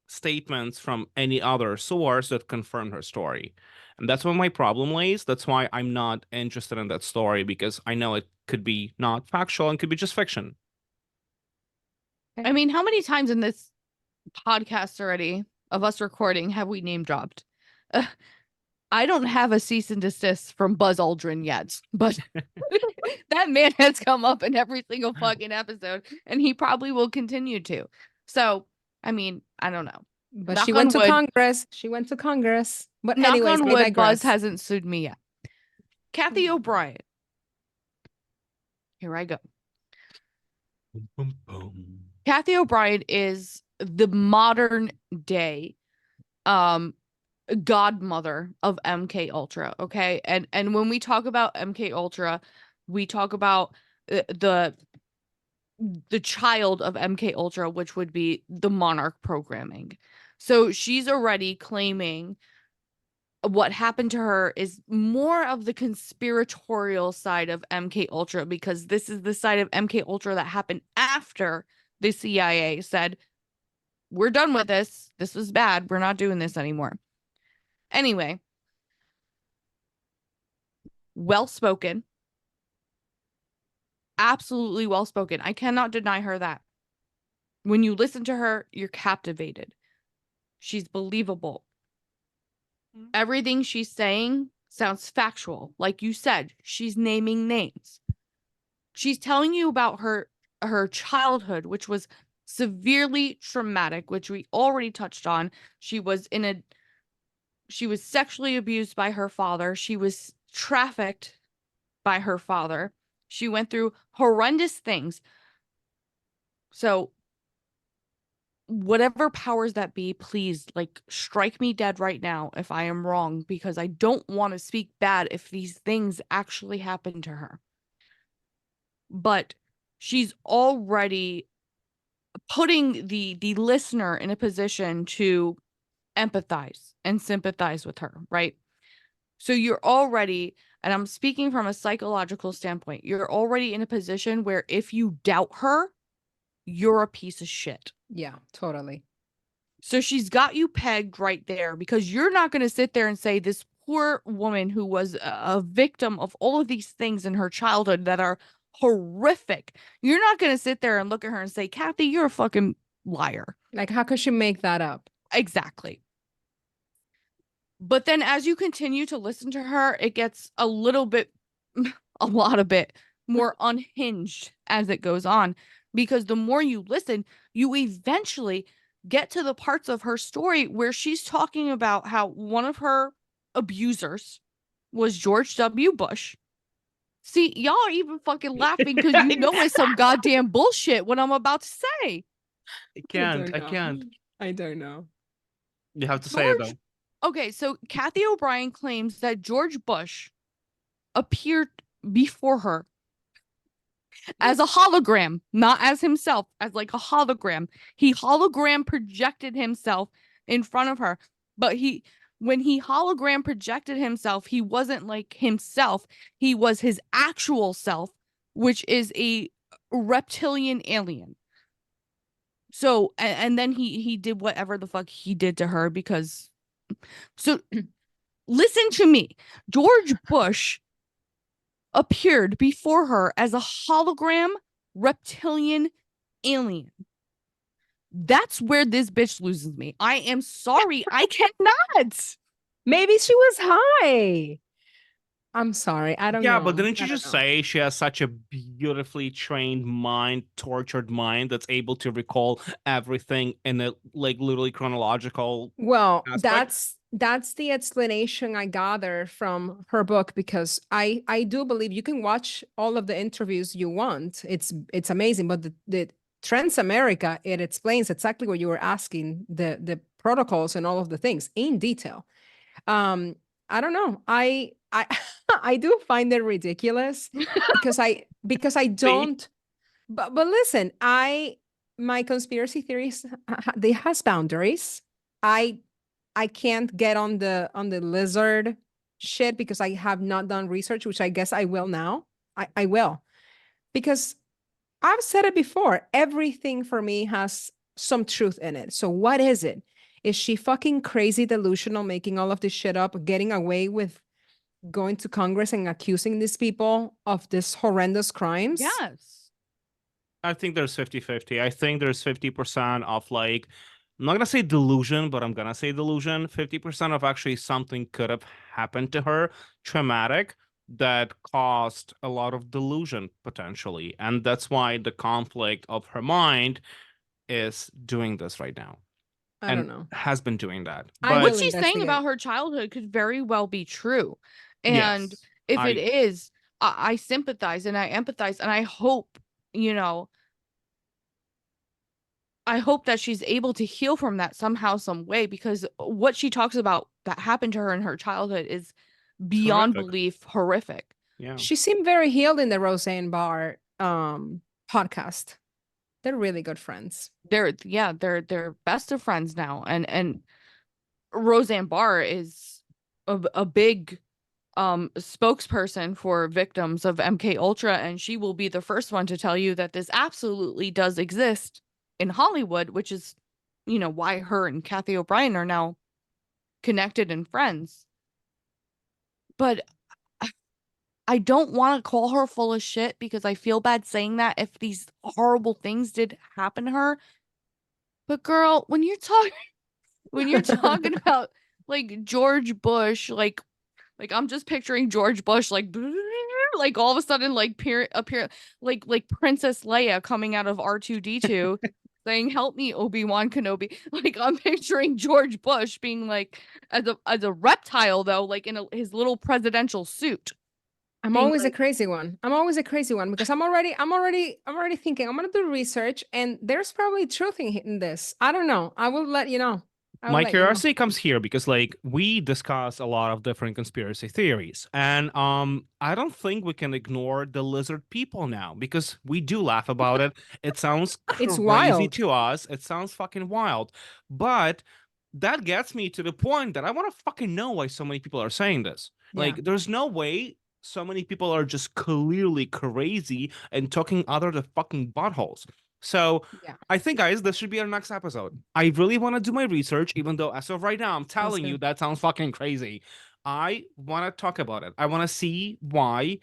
statements from any other source that confirm her story. And that's where my problem lays. That's why I'm not interested in that story, because I know it could be not factual and could be just fiction. I mean, how many times in this podcast already of us recording have we name dropped? I don't have a cease and desist from Buzz Aldrin yet, but that man has come up in every single fucking episode, and he probably will continue to. So, I mean, I don't know. But Knock she went on to wood. Congress. She went to Congress. But Knock anyways, on I wood, digress. Buzz hasn't sued me yet. Kathy O'Brien. Here I go. Boom, boom. Kathy O'Brien is the modern day godmother of MK Ultra, okay? And when we talk about MK Ultra, we talk about the child of MK Ultra, which would be the Monarch programming. So she's already claiming what happened to her is more of the conspiratorial side of MK Ultra, because this is the side of MK Ultra that happened after the CIA said, we're done with this. This was bad. We're not doing this anymore. Anyway, well spoken. Absolutely well spoken. I cannot deny her that. When you listen to her, you're captivated. She's believable. Everything she's saying sounds factual. Like you said, she's naming names. She's telling you about her childhood, which was severely traumatic, which we already touched on. She was sexually abused by her father. She was trafficked by her father. She went through horrendous things. So whatever powers that be, please, like, strike me dead right now if I am wrong, because I don't want to speak bad if these things actually happen to her. But she's already putting the listener in a position to empathize and sympathize with her, right? So you're already, and I'm speaking from a psychological standpoint, you're already in a position where if you doubt her, you're a piece of shit. Yeah, totally. So she's got you pegged right there because you're not going to sit there and say this poor woman who was a victim of all of these things in her childhood that are horrific. You're not going to sit there and look at her and say, Kathy, you're a fucking liar. Like, how could she make that up? Exactly. But then as you continue to listen to her, it gets a little bit, a lot of bit more unhinged as it goes on. Because the more you listen, you eventually get to the parts of her story where she's talking about how one of her abusers was George W. Bush. See, y'all are even fucking laughing because you know it's some goddamn bullshit what I'm about to say. I can't. I can't. I don't know. You have to say it though. Okay, so Kathy O'Brien claims that George Bush appeared before her as a hologram, not as himself, as like a hologram. He hologram projected himself in front of her, but when he hologram projected himself, he wasn't like himself. He was his actual self, which is a reptilian alien. So, and then he did whatever the fuck he did to her because, so listen to me. George Bush appeared before her as a hologram reptilian alien. That's where this bitch loses me. I am sorry. I cannot. Maybe she was high. I'm sorry. I don't know. Yeah, but didn't you I don't just know. say she has such a beautifully trained mind, tortured mind that's able to recall everything in a like literally chronological Well, aspect? that's the explanation I gather from her book because I do believe you can watch all of the interviews you want. It's amazing, but the Transamerica, it explains exactly what you were asking, the protocols and all of the things in detail. I don't know. I I do find it ridiculous because I don't. But listen, my conspiracy theories they has boundaries. I I can't get on the lizard shit because I have not done research, which I guess I will now. I will because I've said it before. Everything for me has some truth in it. So what is it? Is she fucking crazy, delusional, making all of this shit up, getting away with going to Congress and accusing these people of this horrendous crimes? Yes. I think there's 50-50. I think there's 50% of like, I'm not gonna say delusion, but I'm gonna say delusion. 50% of actually something could have happened to her, traumatic, that caused a lot of delusion potentially. And that's why the conflict of her mind is doing this right now. I don't know. Has been doing that. I What will she's saying investigate. about her childhood could very well be true. And Yes, if I it is, I sympathize and I empathize and I hope, I hope that she's able to heal from that somehow, some way, because what she talks about that happened to her in her childhood is beyond horrific. belief horrific. Yeah. She seemed very healed in the Roseanne Barr podcast. They're really good friends. They're best of friends now. And Roseanne Barr is a big spokesperson for victims of MK Ultra, and she will be the first one to tell you that this absolutely does exist in Hollywood, which is, why her and Kathy O'Brien are now connected and friends. But I don't want to call her full of shit because I feel bad saying that if these horrible things did happen to her. But girl, when you're talking about like George Bush, like I'm just picturing George Bush like all of a sudden like appear like Princess Leia coming out of R2D2 saying help me Obi-Wan Kenobi. Like I'm picturing George Bush being like as a reptile though, like in his little presidential suit. I'm being always a like, crazy one. I'm always a crazy one because I'm already thinking I'm gonna do research and there's probably truth in this. I don't know. I will let you know. My curiosity comes here because like we discuss a lot of different conspiracy theories, and I don't think we can ignore the lizard people now because we do laugh about it. It sounds It's crazy wild. to us. It sounds fucking wild. But that gets me to the point that I want to fucking know why so many people are saying this. Yeah. Like, there's no way so many people are just clearly crazy and talking other the fucking buttholes. So Yeah. I think, guys, this should be our next episode. I really want to do my research, even though as of right now, I'm telling you good. that sounds fucking crazy. I want to talk about it. I want to see why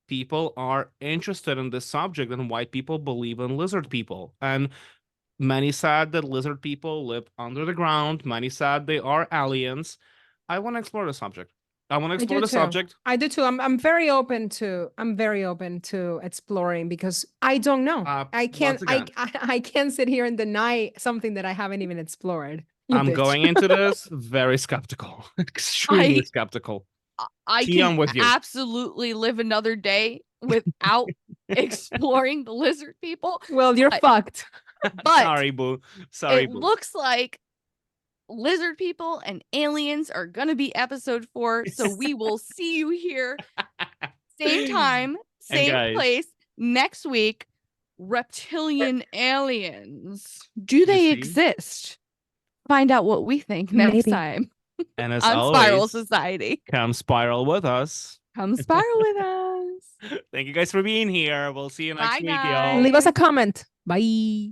people are interested in this subject and why people believe in lizard people. And many said that lizard people live under the ground. Many said they are aliens. I want to explore the subject. I want to explore the subject. I do too. I'm very open to exploring because I don't know. I can't once again, I can't sit here and deny something that I haven't even explored. You I'm bitch. going into this very skeptical, extremely skeptical. I T, I'm can with you. absolutely live another day without exploring the lizard people. Well, you're fucked. But Sorry, boo. Sorry, it boo. looks like lizard people and aliens are gonna be episode 4. So we will see you here, same time, same guys, place next week. Reptilian aliens. Do they see? exist? Find out what we think next Maybe. time And as on Spiral always, Society. come spiral with us. Come spiral with us. Thank you guys for being here. We'll see you next Bye, week, guys. y'all. Leave us a comment. Bye.